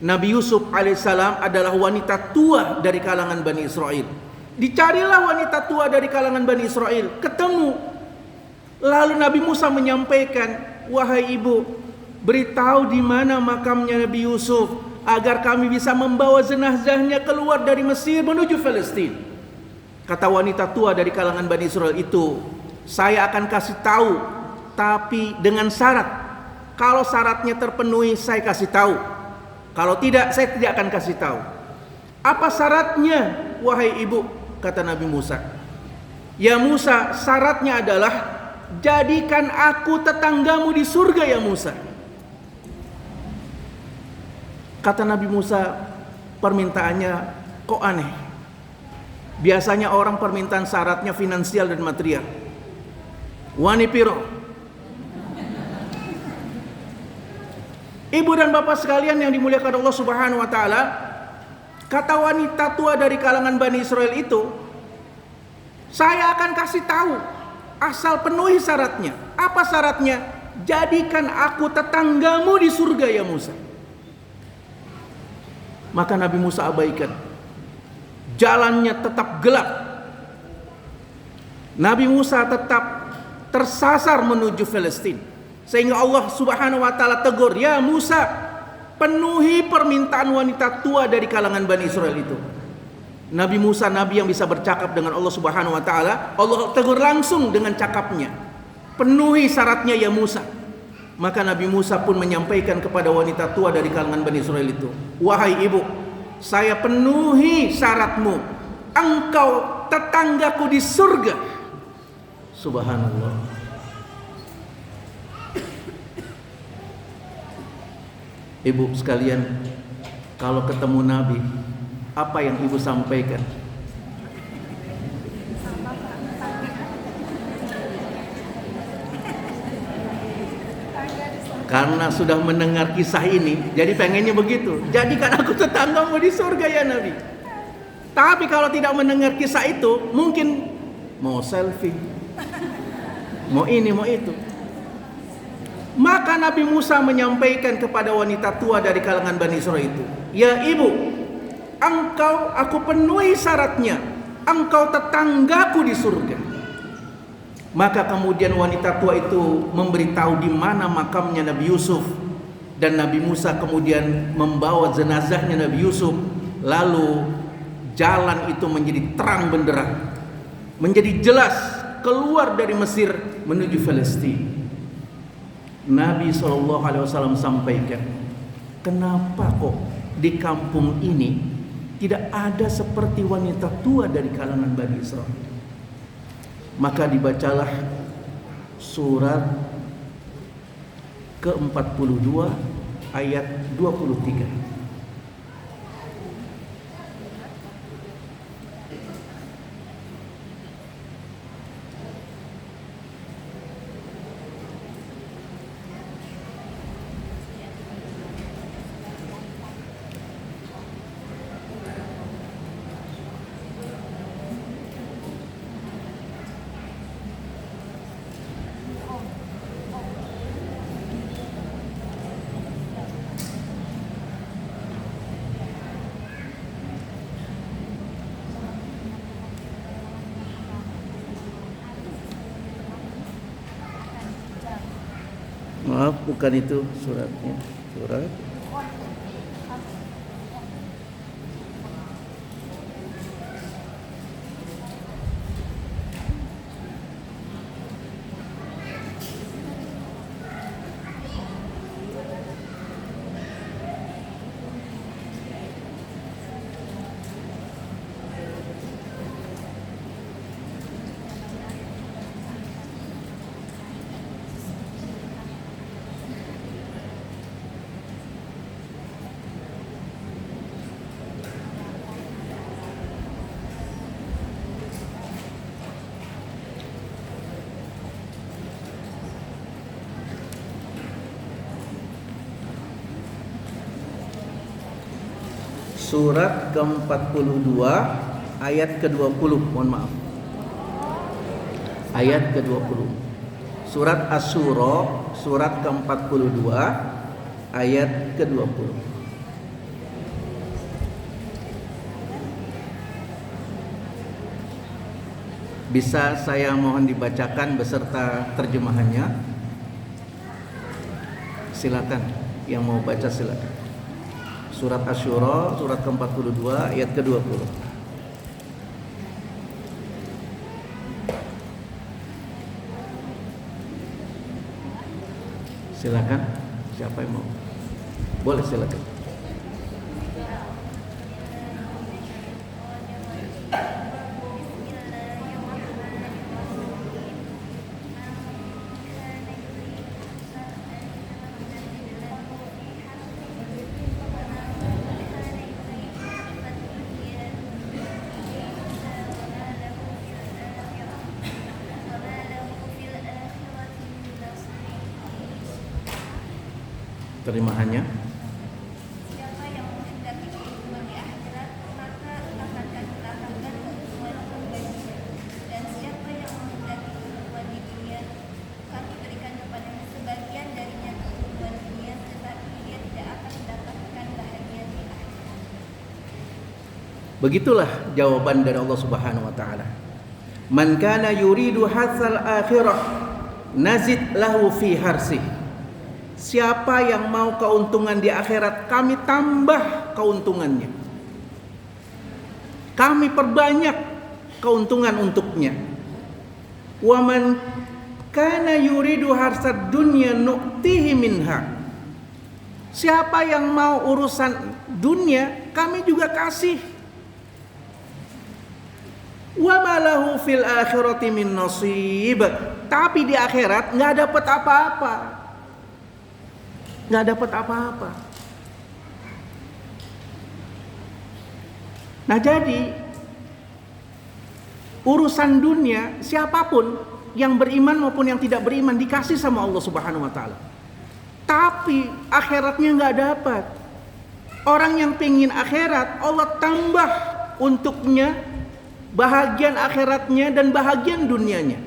Nabi Yusuf alaihissalam adalah wanita tua dari kalangan Bani Israel. Dicarilah wanita tua dari kalangan Bani Israel, ketemu. Lalu Nabi Musa menyampaikan, wahai ibu, beritahu di mana makamnya Nabi Yusuf agar kami bisa membawa jenazahnya keluar dari Mesir menuju Palestina. Kata wanita tua dari kalangan Bani Israel itu, saya akan kasih tahu, tapi dengan syarat. Kalau syaratnya terpenuhi saya kasih tahu, kalau tidak saya tidak akan kasih tahu. Apa syaratnya wahai ibu? Kata Nabi Musa, ya Musa, syaratnya adalah jadikan aku tetanggamu di surga ya Musa. Kata Nabi Musa, permintaannya kok aneh. Biasanya orang permintaan syaratnya finansial dan material. Wani piro? Ibu dan bapak sekalian yang dimuliakan Allah Subhanahu wa taala, kata wanita tua dari kalangan Bani Israel itu, saya akan kasih tahu asal penuhi syaratnya. Apa syaratnya? Jadikan aku tetanggamu di surga ya Musa. Maka Nabi Musa abaikan. Jalannya tetap gelap. Nabi Musa tetap tersasar menuju Palestina. Sehingga Allah Subhanahu wa taala tegur, ya Musa, penuhi permintaan wanita tua dari kalangan Bani Israel itu. Nabi Musa, nabi yang bisa bercakap dengan Allah Subhanahu wa taala, Allah tegur langsung dengan cakapnya, penuhi syaratnya ya Musa. Maka Nabi Musa pun menyampaikan kepada wanita tua dari kalangan Bani Israel itu, wahai ibu, saya penuhi syaratmu, engkau tetanggaku di surga. Subhanallah. Ibu sekalian, kalau ketemu Nabi, apa yang ibu sampaikan? Karena sudah mendengar kisah ini, jadi pengennya begitu. Jadikan aku tetanggamu di surga ya Nabi. Tapi kalau tidak mendengar kisah itu, mungkin mau selfie, mau ini, mau itu. Maka Nabi Musa menyampaikan kepada wanita tua dari kalangan Bani Israel itu, ya ibu, engkau aku penuhi syaratnya, engkau tetanggaku di surga. Maka kemudian wanita tua itu memberitahu di mana makamnya Nabi Yusuf, dan Nabi Musa kemudian membawa jenazahnya Nabi Yusuf. Lalu jalan itu menjadi terang benderang, menjadi jelas keluar dari Mesir menuju Palestina. Nabi SAW sampaikan, kenapa kok di kampung ini tidak ada seperti wanita tua dari kalangan Bani Israel? Maka dibacalah surat ke-42 ayat 23. Maaf, bukan itu suratnya. Surat Surat ke-42 ayat ke-20, mohon maaf. Ayat ke-20. Surat Asy-Syura, surat ke-42 ayat ke-20. Bisa saya mohon dibacakan beserta terjemahannya? Silakan, yang mau baca silakan. Surat Asy-Syura, surat ke-42 ayat ke-20. Silakan, siapa yang mau? Boleh, silakan. Terjemahannya. Siapa yang menghendaki keuntungan di akhirat, maka akan kami lapangkan keuntungan baginya. Dan siapa yang menghendaki keuntungan di dunia, kami berikan kepadanya sebagian darinya keuntungan dunia, tetapi dia tidak akan mendapatkan bahagia di akhirat. Begitulah jawaban dari Allah Subhanahu wa taala. Man kana yuridu hatsal akhirah nazid lahu fi harsih. Siapa yang mau keuntungan di akhirat, kami tambah keuntungannya. Kami perbanyak keuntungan untuknya. Wa man kana yuridu harsad dunya nu'tihi minha. Siapa yang mau urusan dunia, kami juga kasih. Wa ma lahu fil akhirati min nasib. Tapi di akhirat enggak dapat apa-apa. Nggak dapat apa-apa. Nah, jadi urusan dunia siapapun yang beriman maupun yang tidak beriman dikasih sama Allah Subhanahu wa taala. Tapi akhiratnya nggak dapat. Orang yang pengen akhirat, Allah tambah untuknya bahagian akhiratnya dan bahagian dunianya.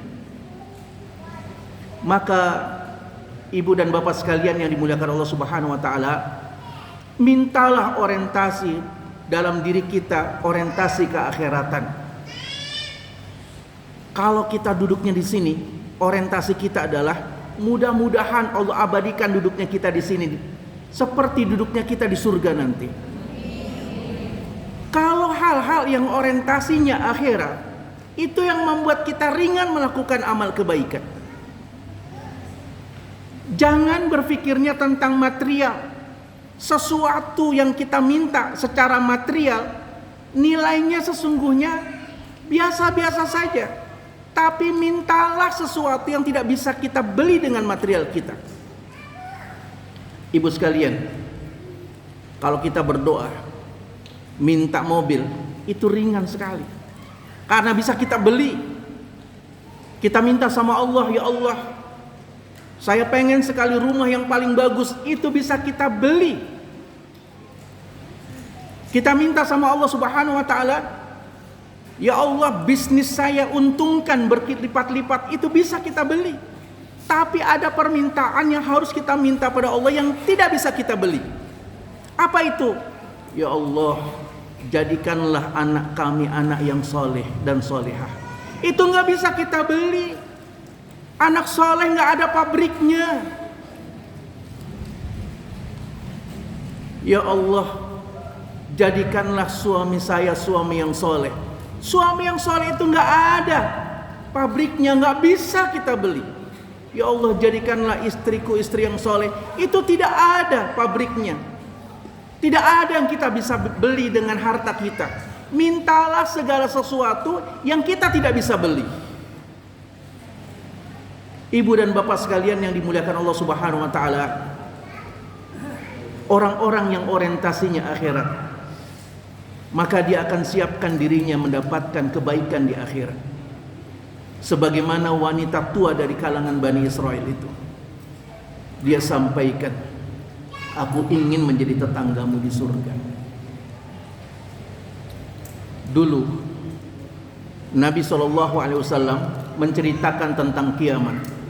Maka ibu dan bapak sekalian yang dimuliakan Allah Subhanahu wa taala, mintalah orientasi dalam diri kita, orientasi keakhiratan. Kalau kita duduknya di sini, orientasi kita adalah mudah-mudahan Allah abadikan duduknya kita di sini seperti duduknya kita di surga nanti. Kalau hal-hal yang orientasinya akhirat, itu yang membuat kita ringan melakukan amal kebaikan. Jangan berpikirnya tentang material. Sesuatu yang kita minta secara material, nilainya sesungguhnya biasa-biasa saja. Tapi mintalah sesuatu yang tidak bisa kita beli dengan material kita. Ibu sekalian, kalau kita berdoa minta mobil, itu ringan sekali. Karena bisa kita beli. Kita minta sama Allah, ya Allah, saya pengen sekali rumah yang paling bagus, itu bisa kita beli. Kita minta sama Allah Subhanahu wa taala, ya Allah, bisnis saya untungkan berlipat-lipat, itu bisa kita beli. Tapi ada permintaan yang harus kita minta pada Allah yang tidak bisa kita beli. Apa itu? Ya Allah, jadikanlah anak kami anak yang soleh dan solehah. Itu nggak bisa kita beli. Anak soleh nggak ada pabriknya. Ya Allah, jadikanlah suami saya suami yang soleh. Suami yang soleh itu nggak ada, pabriknya nggak bisa kita beli. Ya Allah, jadikanlah istriku istri yang soleh. Itu tidak ada pabriknya, tidak ada yang kita bisa beli dengan harta kita. Mintalah segala sesuatu yang kita tidak bisa beli. Ibu dan bapak sekalian yang dimuliakan Allah Subhanahu wa taala, orang-orang yang orientasinya akhirat, maka dia akan siapkan dirinya mendapatkan kebaikan di akhirat. Sebagaimana wanita tua dari kalangan Bani Israel itu, dia sampaikan, aku ingin menjadi tetanggamu di surga. Dulu Nabi SAW menceritakan tentang kiamat.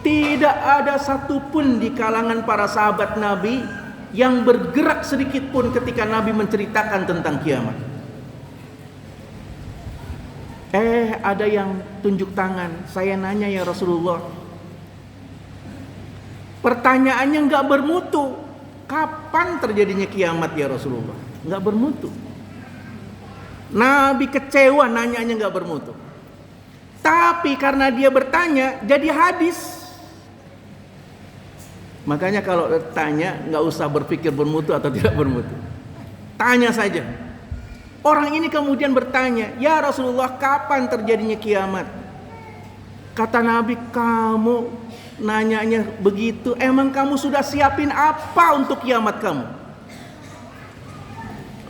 Tidak ada satupun di kalangan para sahabat Nabi yang bergerak sedikit pun ketika Nabi menceritakan tentang kiamat. Ada yang tunjuk tangan. Saya nanya, ya Rasulullah, pertanyaannya nggak bermutu. Kapan terjadinya kiamat ya Rasulullah? Nggak bermutu. Nabi kecewa, nanyanya nggak bermutu. Tapi karena dia bertanya, jadi hadis. Makanya kalau tanya, nggak usah berpikir bermutu atau tidak bermutu. Tanya saja. Orang ini kemudian bertanya, ya Rasulullah, kapan terjadinya kiamat? Kata Nabi, kamu nanyanya begitu, emang kamu sudah siapin apa untuk kiamat kamu?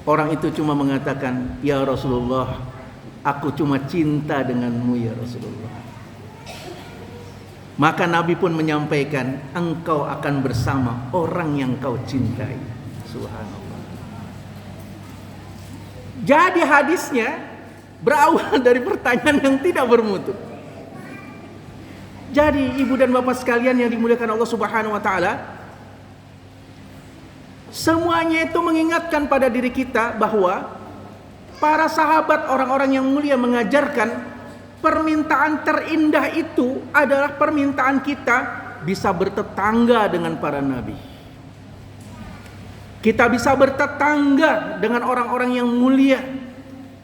Orang itu cuma mengatakan, ya Rasulullah, aku cuma cinta denganmu ya Rasulullah. Maka Nabi pun menyampaikan, engkau akan bersama orang yang kau cintai. Subhanallah. Jadi hadisnya berawal dari pertanyaan yang tidak bermutu. Jadi ibu dan bapak sekalian yang dimuliakan Allah Subhanahu wa taala, semuanya itu mengingatkan pada diri kita bahwa para sahabat orang-orang yang mulia mengajarkan permintaan terindah itu adalah permintaan kita bisa bertetangga dengan para nabi. Kita bisa bertetangga dengan orang-orang yang mulia.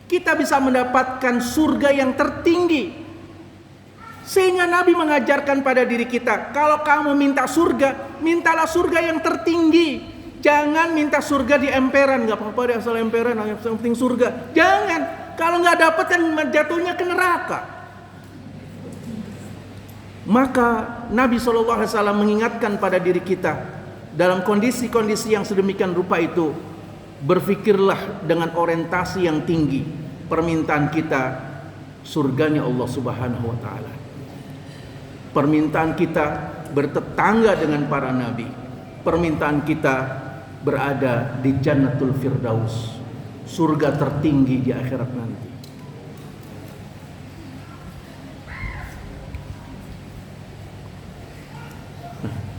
Kita bisa mendapatkan surga yang tertinggi. Sehingga Nabi mengajarkan pada diri kita, kalau kamu minta surga, mintalah surga yang tertinggi. Jangan minta surga di emperan, nggak apa-apa deh asal emperan, yang penting surga. Jangan, kalau nggak dapat kan jatuhnya ke neraka. Maka Nabi SAW mengingatkan pada diri kita, dalam kondisi-kondisi yang sedemikian rupa itu, berfikirlah dengan orientasi yang tinggi. Permintaan kita surganya Allah Subhanahu wa taala. Permintaan kita bertetangga dengan para nabi. Permintaan kita berada di Jannatul Firdaus, surga tertinggi di akhirat nanti.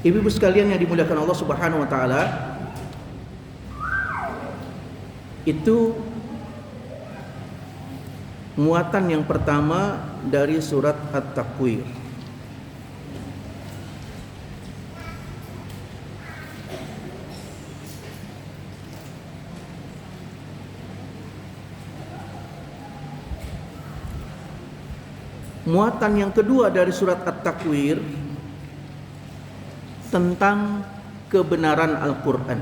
Ibu-ibu sekalian yang dimuliakan Allah Subhanahu wa taala, itu muatan yang pertama dari surat At-Takwir. Muatan yang kedua dari surat At-Takwir tentang kebenaran Al-Quran.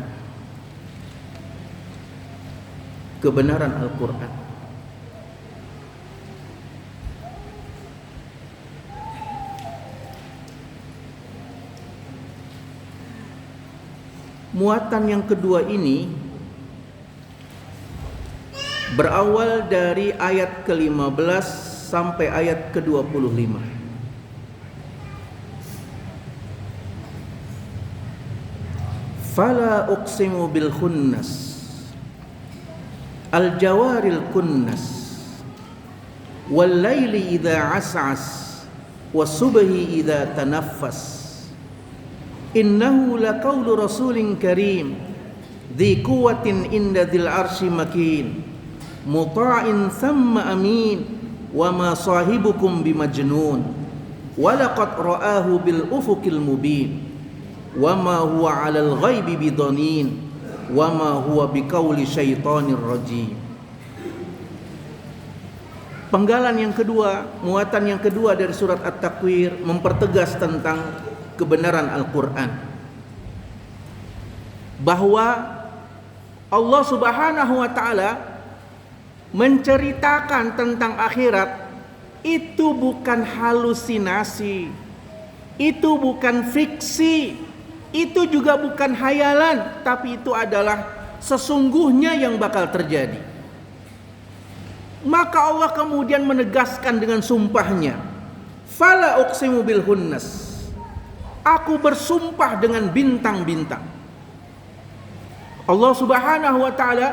Kebenaran Al-Quran. Muatan yang kedua ini berawal dari ayat ke-15 sampai ayat ke-25. Fala uqsimu bil khunnas al jawaril kunnas wal laili idza as'as was subhi idza tanaffas innahu laqawlu rasulin karim dzi quwwatin inda dzil arsy makin muta'in thumma amin wa ma sahibukum bimajnun wa laqad ra'ahu bil ufuqil mubin wa ma huwa 'alal ghaibi bidanin wa ma huwa biqauli syaitonir rajim. Penggalan yang kedua, muatan yang kedua dari surat At-Takwir mempertegas tentang kebenaran Al-Quran, bahwa Allah Subhanahu wa ta'ala menceritakan tentang akhirat itu bukan halusinasi, itu bukan fiksi, itu juga bukan hayalan, tapi itu adalah sesungguhnya yang bakal terjadi. Maka Allah kemudian menegaskan dengan sumpahnya, fala uqsimu bil hunnas, aku bersumpah dengan bintang-bintang. Allah Subhanahu wa ta'ala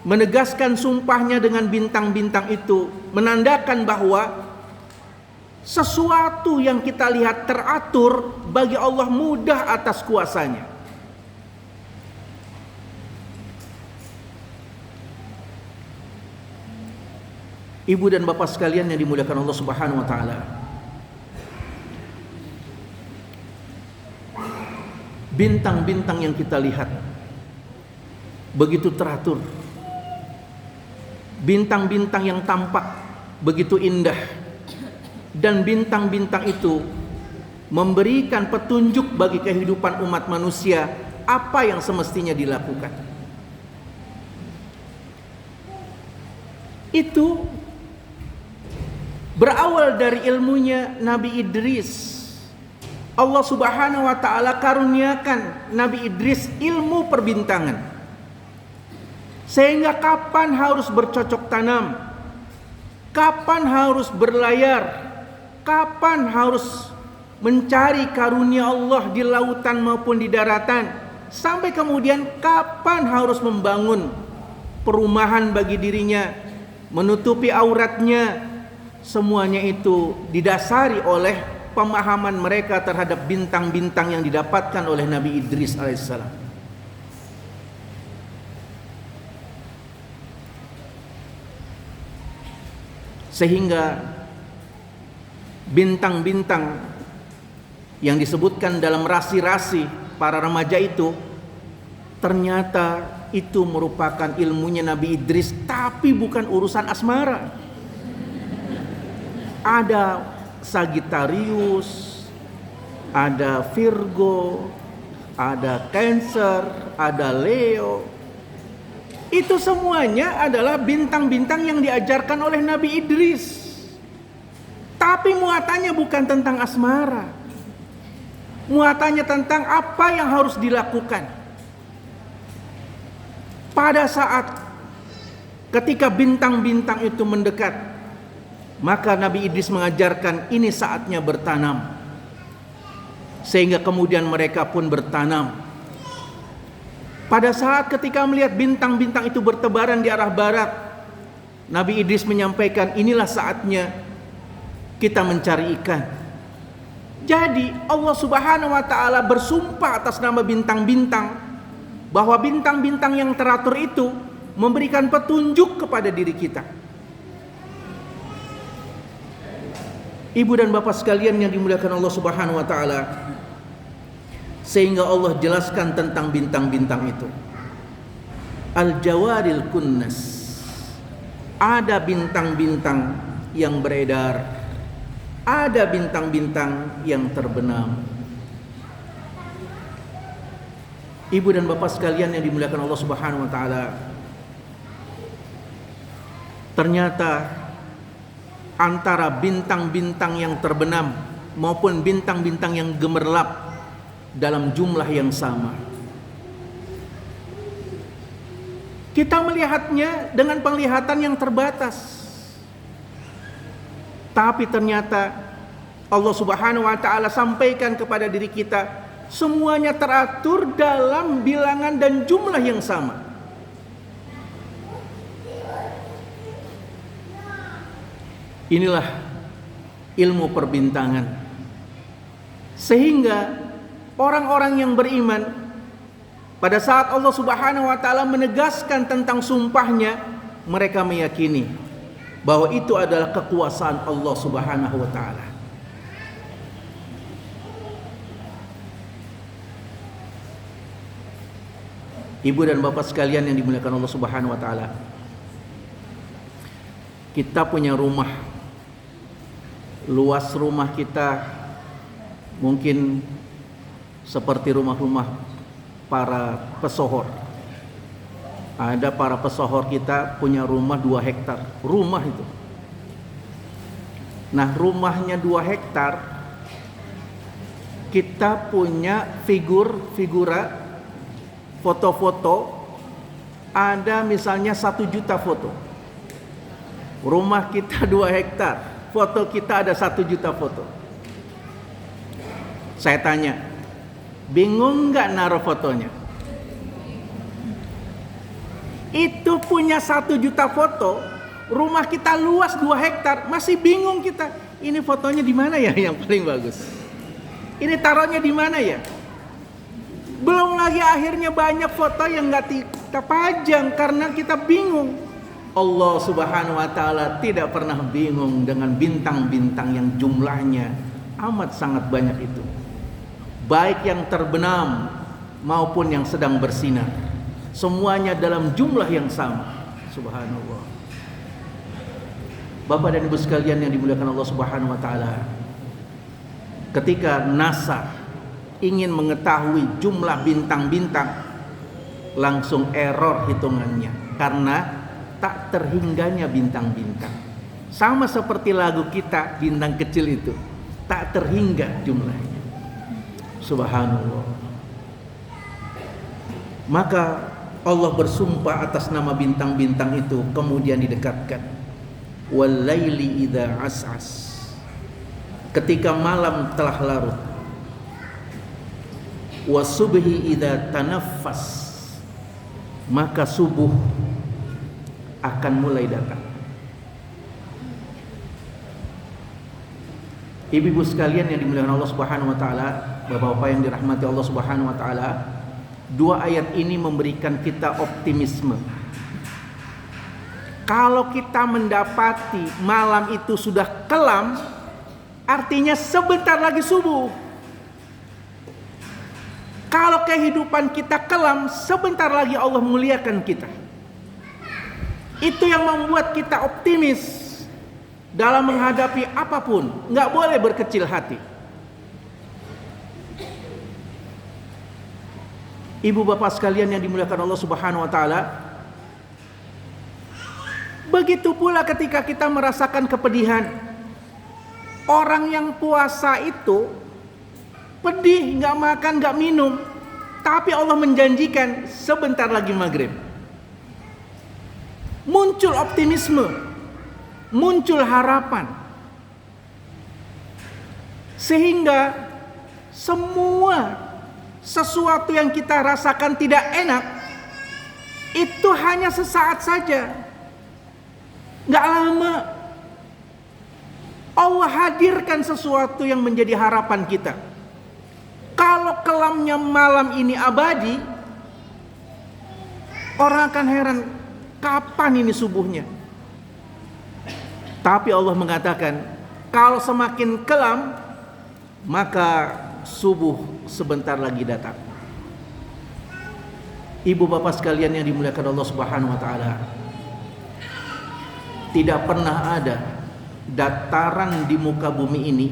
menegaskan sumpahnya dengan bintang-bintang itu, menandakan bahwa sesuatu yang kita lihat teratur bagi Allah mudah atas kuasanya. Ibu dan bapak sekalian yang dimuliakan Allah Subhanahu wa ta'ala, bintang-bintang yang kita lihat begitu teratur, bintang-bintang yang tampak begitu indah, dan bintang-bintang itu memberikan petunjuk bagi kehidupan umat manusia apa yang semestinya dilakukan. Itu berawal dari ilmunya Nabi Idris. Allah Subhanahu wa ta'ala karuniakan Nabi Idris ilmu perbintangan, sehingga kapan harus bercocok tanam, kapan harus berlayar, kapan harus mencari karunia Allah di lautan maupun di daratan, sampai kemudian kapan harus membangun perumahan bagi dirinya, menutupi auratnya. Semuanya itu didasari oleh pemahaman mereka terhadap bintang-bintang yang didapatkan oleh Nabi Idris alaihissalam. Sehingga bintang-bintang yang disebutkan dalam rasi-rasi para remaja itu ternyata itu merupakan ilmunya Nabi Idris, tapi bukan urusan asmara. Ada Sagittarius, ada Virgo, ada Cancer, ada Leo. Itu semuanya adalah bintang-bintang yang diajarkan oleh Nabi Idris. Tapi muatannya bukan tentang asmara. Muatannya tentang apa yang harus dilakukan. Pada saat ketika bintang-bintang itu mendekat, maka Nabi Idris mengajarkan ini saatnya bertanam. Sehingga kemudian mereka pun bertanam. Pada saat ketika melihat bintang-bintang itu bertebaran di arah barat, Nabi Idris menyampaikan inilah saatnya kita mencari ikan. Jadi Allah Subhanahu wa ta'ala bersumpah atas nama bintang-bintang, bahwa bintang-bintang yang teratur itu memberikan petunjuk kepada diri kita. Ibu dan bapak sekalian yang dimuliakan Allah Subhanahu wa ta'ala, sehingga Allah jelaskan tentang bintang-bintang itu. Al-Jawaril Kunnas, ada bintang-bintang yang beredar, ada bintang-bintang yang terbenam. Ibu dan bapak sekalian yang dimuliakan Allah Subhanahu wa ta'ala, ternyata antara bintang-bintang yang terbenam maupun bintang-bintang yang gemerlap dalam jumlah yang sama, kita melihatnya dengan penglihatan yang terbatas. Tapi ternyata Allah Subhanahu wa ta'ala sampaikan kepada diri kita, semuanya teratur dalam bilangan dan jumlah yang sama. Inilah ilmu perbintangan. Sehingga orang-orang yang beriman, pada saat Allah Subhanahu wa ta'ala menegaskan tentang sumpahnya, mereka meyakini bahwa itu adalah kekuasaan Allah Subhanahu wa ta'ala. Ibu dan bapak sekalian yang dimuliakan Allah Subhanahu wa taala. Kita punya rumah. Luas rumah kita mungkin seperti rumah-rumah para pesohor. Ada para pesohor kita punya rumah 2 hektar. Rumah itu. Nah, rumahnya 2 hektar, kita punya figura, foto-foto, ada misalnya 1 juta foto. Rumah kita 2 hektar, foto kita ada 1 juta foto. Saya tanya, bingung nggak naruh fotonya? Itu punya 1 juta foto. Rumah kita luas 2 hektar, masih bingung kita. Ini fotonya di mana ya yang paling bagus? Ini taruhnya di mana ya? Belum lagi akhirnya banyak foto yang nggak kita pajang karena kita bingung. Allah Subhanahu wa taala tidak pernah bingung dengan bintang-bintang yang jumlahnya amat sangat banyak itu. Baik yang terbenam maupun yang sedang bersinar. Semuanya dalam jumlah yang sama. Subhanallah. Bapak dan Ibu sekalian yang dimuliakan Allah Subhanahu wa taala. Ketika NASA ingin mengetahui jumlah bintang-bintang, langsung error hitungannya karena tak terhingganya bintang-bintang. Sama seperti lagu kita Bintang Kecil itu, tak terhingga jumlahnya. Subhanallah. Maka Allah bersumpah atas nama bintang-bintang itu, kemudian didekatkan. Wal laili idza as'as. Ketika malam telah larut. Wasubhi idza tanaffas. Maka subuh akan mulai datang. Ibu-ibu sekalian yang dimuliakan Allah Subhanahu wa taala, Bapak-bapak yang dirahmati Allah Subhanahu wa taala, 2 ayat ini memberikan kita optimisme. Kalau kita mendapati malam itu sudah kelam, artinya sebentar lagi subuh. Kalau kehidupan kita kelam, sebentar lagi Allah muliakan kita. Itu yang membuat kita optimis dalam menghadapi apapun. Nggak boleh berkecil hati. Ibu bapak sekalian yang dimuliakan Allah Subhanahu wa taala, begitu pula ketika kita merasakan kepedihan. Orang yang puasa itu pedih, nggak makan, nggak minum, tapi Allah menjanjikan sebentar lagi maghrib. Muncul optimisme, muncul harapan, sehingga semua sesuatu yang kita rasakan tidak enak itu hanya sesaat saja. Gak lama Allah hadirkan sesuatu yang menjadi harapan kita. Kalau kelamnya malam ini abadi, orang akan heran, kapan ini subuhnya? Tapi Allah mengatakan, kalau semakin kelam, maka subuh sebentar lagi datang. Ibu bapak sekalian yang dimuliakan Allah Subhanahu wa taala, tidak pernah ada dataran di muka bumi ini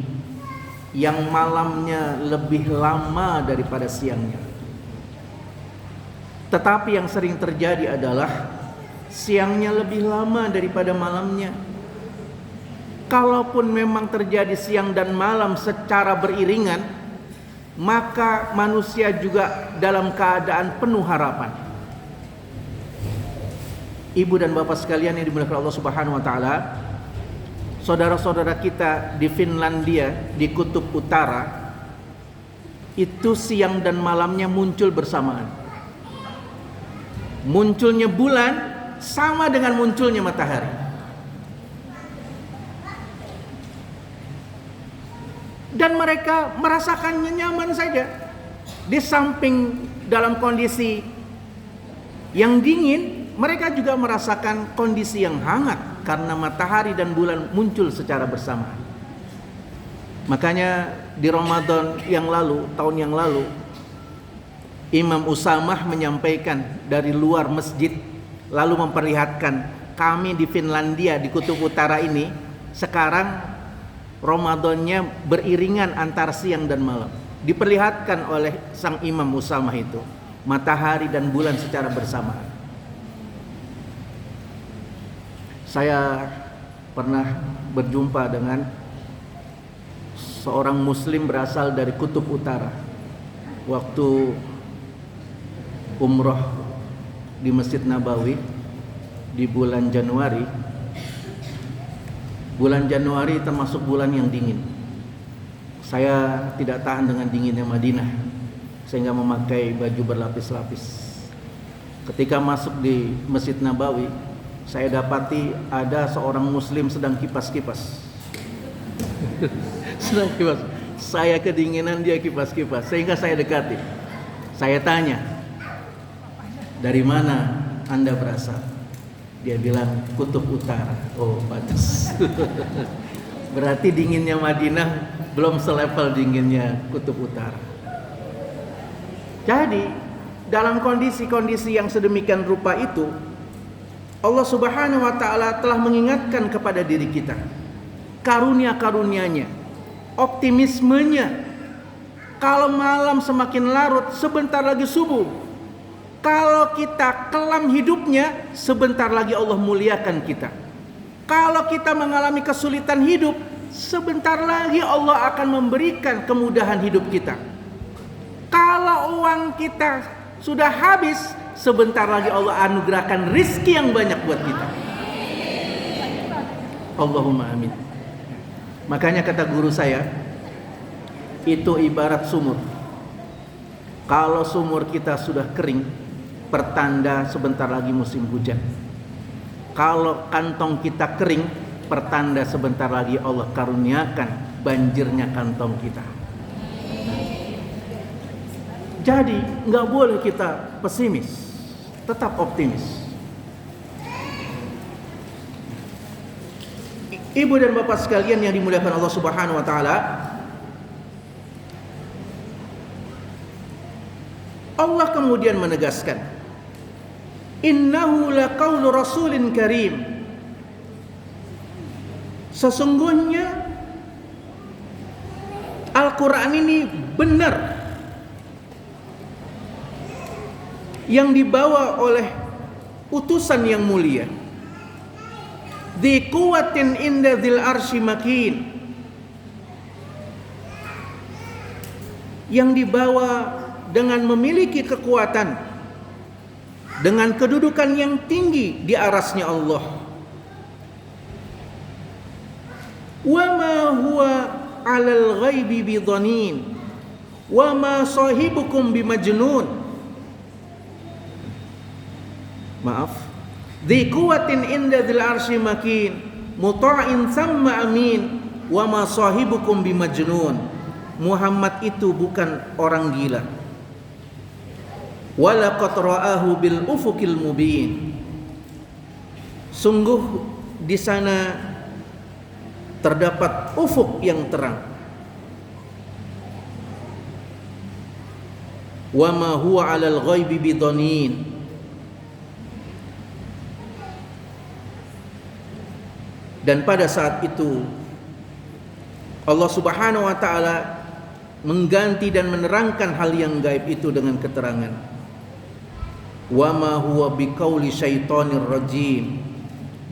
yang malamnya lebih lama daripada siangnya. Tetapi yang sering terjadi adalah siangnya lebih lama daripada malamnya. Kalaupun memang terjadi siang dan malam secara beriringan, maka manusia juga dalam keadaan penuh harapan. Ibu dan bapak sekalian yang dimuliakan Allah Subhanahu wa taala, saudara-saudara kita di Finlandia, di kutub utara, itu siang dan malamnya muncul bersamaan. Munculnya bulan sama dengan munculnya matahari. Dan mereka merasakannya nyaman saja. Di samping dalam kondisi yang dingin, mereka juga merasakan kondisi yang hangat karena matahari dan bulan muncul secara bersamaan. Makanya di Ramadan yang lalu, tahun yang lalu, Imam Usamah menyampaikan dari luar masjid, lalu memperlihatkan, kami di Finlandia di kutub utara ini sekarang Ramadannya beriringan antara siang dan malam. Diperlihatkan oleh sang Imam Usamah itu matahari dan bulan secara bersamaan. Saya pernah berjumpa dengan seorang muslim berasal dari kutub utara waktu umroh di Masjid Nabawi di bulan Januari. Bulan Januari termasuk bulan yang dingin. Saya tidak tahan dengan dinginnya Madinah sehingga memakai baju berlapis-lapis. Ketika masuk di Masjid Nabawi, saya dapati ada seorang muslim sedang kipas-kipas. Sedang kipas. Saya kedinginan, dia kipas-kipas, sehingga saya dekati. Saya tanya, dari mana Anda berasal? Dia bilang kutub utara. Oh, bagus. Berarti dinginnya Madinah belum selevel dinginnya kutub utara. Jadi dalam kondisi-kondisi yang sedemikian rupa itu, Allah Subhanahu wa ta'ala telah mengingatkan kepada diri kita karunia-karunia-Nya, optimismenya. Kalau malam semakin larut, sebentar lagi subuh. Kalau kita kelam hidupnya, sebentar lagi Allah muliakan kita. Kalau kita mengalami kesulitan hidup, sebentar lagi Allah akan memberikan kemudahan hidup kita. Kalau uang kita sudah habis, sebentar lagi Allah anugerahkan rizki yang banyak buat kita. Allahumma amin. Makanya kata guru saya, itu ibarat sumur. Kalau sumur kita sudah kering, pertanda sebentar lagi musim hujan. Kalau kantong kita kering, pertanda sebentar lagi Allah karuniakan banjirnya kantong kita. Jadi nggak boleh kita pesimis, tetap optimis. Ibu dan bapak sekalian yang dimuliakan Allah Subhanahu wa ta'ala, Allah kemudian menegaskan, innahu laqaulu rasulin karim. Sesungguhnya Al-Quran ini benar, yang dibawa oleh utusan yang mulia. Dzi quwwatin inda dzil arsy makin, yang dibawa dengan memiliki kekuatan, dengan kedudukan yang tinggi di arasnya Allah. Wa ma huwa 'alal ghaibi bidhanin wa ma sahibukum bimajnun. Maaf. Dzi quwwatin inda dzil arsy makin, muta'in tsamma amin, wa ma sahibukum bimajnun. Muhammad itu bukan orang gila. Walaqad ra'ahu bil ufuqil mubin. Sungguh di sana terdapat ufuk yang terang. Wa ma huwa 'alal ghaibi bidhanin. Dan pada saat itu Allah Subhanahu wa ta'ala mengganti dan menerangkan hal yang gaib itu dengan keterangan, wa ma huwa biqauli syaitonir rajim.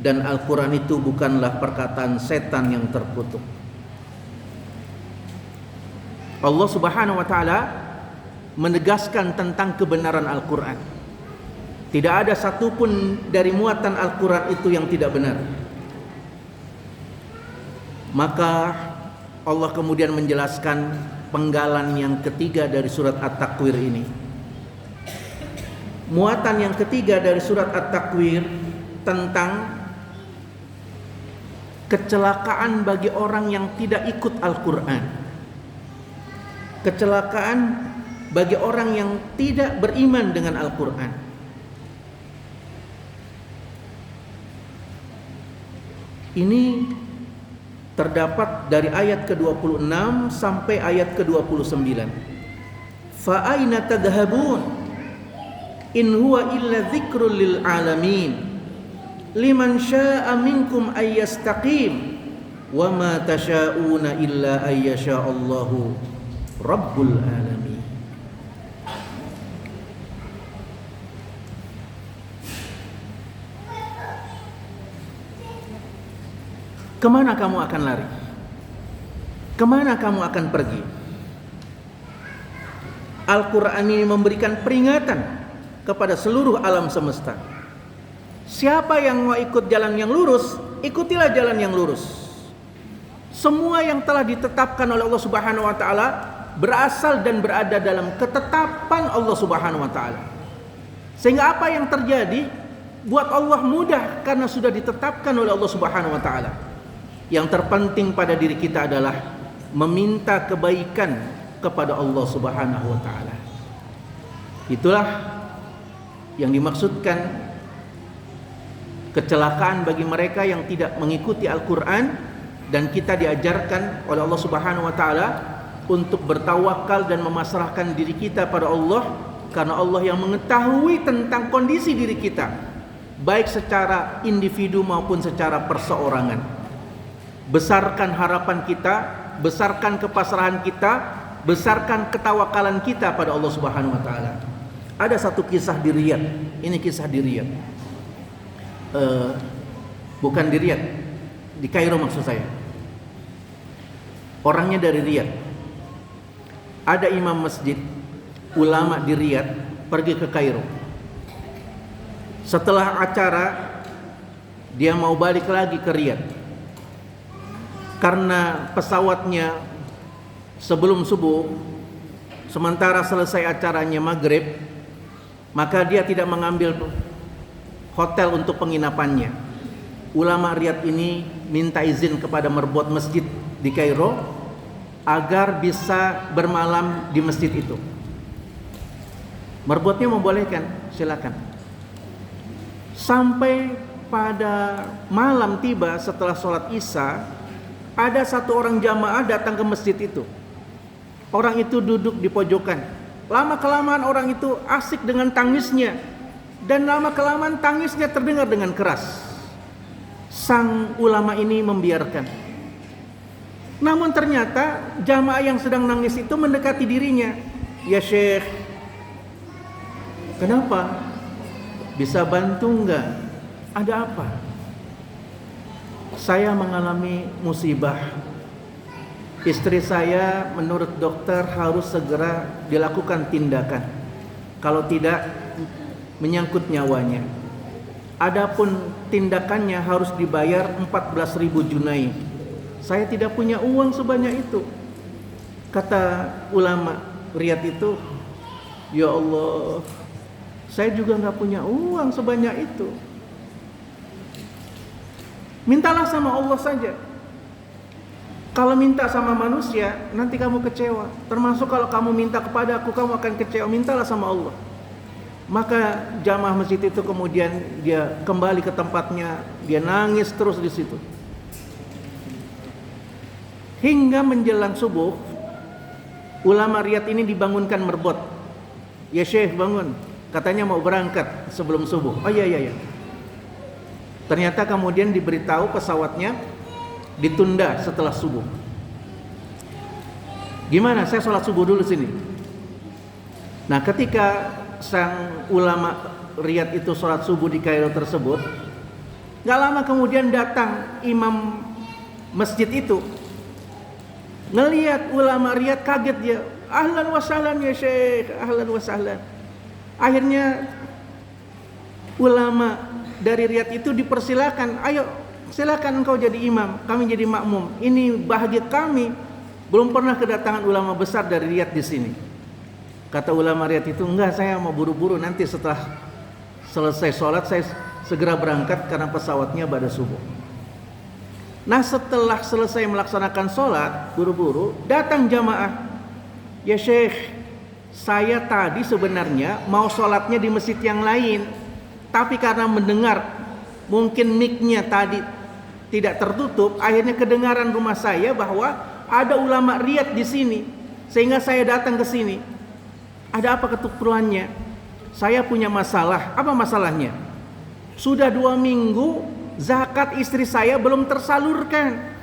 Dan Al-Quran itu bukanlah perkataan setan yang terkutuk. Allah Subhanahu wa ta'ala menegaskan tentang kebenaran Al-Quran. Tidak ada satupun dari muatan Al-Quran itu yang tidak benar. Maka Allah kemudian menjelaskan penggalan yang ketiga dari surat At-Takwir ini. Muatan yang ketiga dari surat At-Takwir tentang kecelakaan bagi orang yang tidak ikut Al-Quran. Kecelakaan bagi orang yang tidak beriman dengan Al-Quran. Ini terdapat dari ayat ke-26 sampai ayat ke-29. fa aina tadhhabun in huwa illa dzikrul lil alamin liman syaa'a minkum ay yastaqim wa ma tasyauna illa ay yasha Allahu rabbul alamin. Kemana kamu akan lari? Kemana kamu akan pergi? Al-Quran ini memberikan peringatan kepada seluruh alam semesta. Siapa yang mau ikut jalan yang lurus, ikutilah jalan yang lurus. Semua yang telah ditetapkan oleh Allah Subhanahu wa taala berasal dan berada dalam ketetapan Allah Subhanahu wa taala. Sehingga apa yang terjadi buat Allah mudah karena sudah ditetapkan oleh Allah Subhanahu wa taala. Yang terpenting pada diri kita adalah meminta kebaikan kepada Allah Subhanahu wa taala. Itulah yang dimaksudkan kecelakaan bagi mereka yang tidak mengikuti Al-Qur'an, dan kita diajarkan oleh Allah Subhanahu wa taala untuk bertawakal dan memasrahkan diri kita pada Allah, karena Allah yang mengetahui tentang kondisi diri kita, baik secara individu maupun secara perseorangan. Besarkan harapan kita, besarkan kepasrahan kita, besarkan ketawakalan kita pada Allah Subhanahu wa taala. Ada satu kisah di Riyadh. Ini kisah di Riyadh. Bukan di Riyadh, di Kairo maksud saya. Orangnya dari Riyadh. Ada imam masjid, ulama di Riyadh pergi ke Kairo. Setelah acara dia mau balik lagi ke Riyadh. Karena pesawatnya sebelum subuh, sementara selesai acaranya maghrib, maka dia tidak mengambil hotel untuk penginapannya. Ulama Riyadh ini minta izin kepada merbot masjid di Kairo agar bisa bermalam di masjid itu. Merbotnya membolehkan, silakan. Sampai pada malam tiba setelah sholat Isya, ada satu orang jamaah datang ke masjid itu. Orang itu duduk di pojokan. Lama-kelamaan orang itu asik dengan tangisnya, dan lama-kelamaan tangisnya terdengar dengan keras. Sang ulama ini membiarkan. Namun ternyata jamaah yang sedang nangis itu mendekati dirinya. Ya Syekh, kenapa? Bisa bantu enggak? Ada apa? Saya mengalami musibah. Istri saya menurut dokter harus segera dilakukan tindakan. Kalau tidak menyangkut nyawanya. Adapun tindakannya harus dibayar 14.000 junai. Saya tidak punya uang sebanyak itu. Kata ulama Riyadh itu, ya Allah, saya juga nggak punya uang sebanyak itu. Mintalah sama Allah saja. Kalau minta sama manusia, nanti kamu kecewa. Termasuk kalau kamu minta kepada aku, kamu akan kecewa. Mintalah sama Allah. Maka jamaah masjid itu kemudian dia kembali ke tempatnya, dia nangis terus di situ. Hingga menjelang subuh, ulama Riyadh ini dibangunkan merbot. Ya Syekh, bangun. Katanya mau berangkat sebelum subuh. Oh iya. Ternyata kemudian diberitahu pesawatnya ditunda setelah subuh. Gimana? Saya sholat subuh dulu sini. Nah, ketika sang ulama Riyadh itu sholat subuh di Kairo tersebut, gak lama kemudian datang imam masjid itu. Ngelihat ulama Riyadh kaget dia. Ahlan wa sahlan ya Syekh, ahlan wa sahlan. Akhirnya ulama dari Riyadh itu dipersilakan, ayo silakan engkau jadi imam, kami jadi makmum. Ini bahagia kami, belum pernah kedatangan ulama besar dari Riyadh di sini. Kata ulama Riyadh itu, enggak, saya mau buru-buru, nanti setelah selesai sholat saya segera berangkat karena pesawatnya pada subuh. Nah, setelah selesai melaksanakan sholat buru-buru, datang jamaah. Ya Syekh, saya tadi sebenarnya mau sholatnya di masjid yang lain, tapi karena mendengar mungkin mic-nya tadi tidak tertutup, akhirnya kedengaran rumah saya bahwa ada ulama Riyadh di sini, sehingga saya datang ke sini. Ada apa keperluannya? Saya punya masalah. Apa masalahnya? Sudah 2 minggu zakat istri saya belum tersalurkan.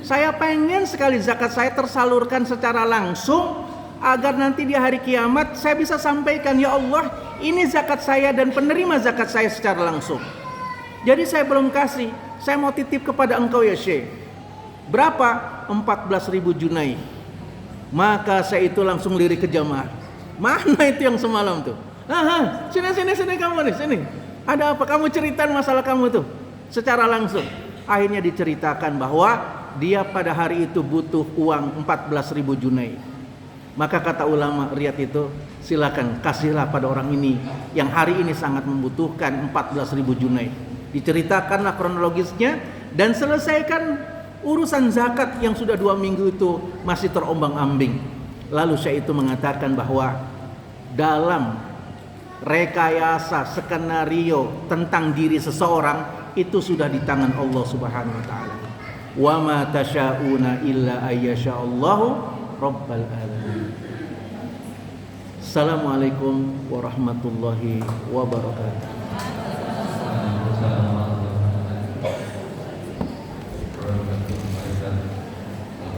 Saya pengen sekali zakat saya tersalurkan secara langsung, agar nanti di hari kiamat saya bisa sampaikan, ya Allah, ini zakat saya dan penerima zakat saya secara langsung. Jadi saya belum kasih. Saya mau titip kepada engkau ya Syekh. Berapa? 14.000 junai. Maka saya itu langsung lirik ke jamaah. Mana itu yang semalam tuh? Sini kamu nih, sini. Ada apa? Kamu ceritakan masalah kamu tuh secara langsung. Akhirnya diceritakan bahwa dia pada hari itu butuh uang 14.000 junai. Maka kata ulama Riyadh itu, silakan kasihlah pada orang ini yang hari ini sangat membutuhkan 14.000 junai. Diceritakanlah kronologisnya dan selesaikan urusan zakat yang sudah 2 minggu itu masih terombang-ambing. Lalu Syekh itu mengatakan bahwa dalam rekayasa skenario tentang diri seseorang itu sudah di tangan Allah Subhanahu wa taala. Wa ma tasyauna illa ayyasha'allahu rabbal alamin. Assalamualaikum warahmatullahi wabarakatuh.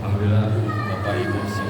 Alhamdulillah Bapak Ibu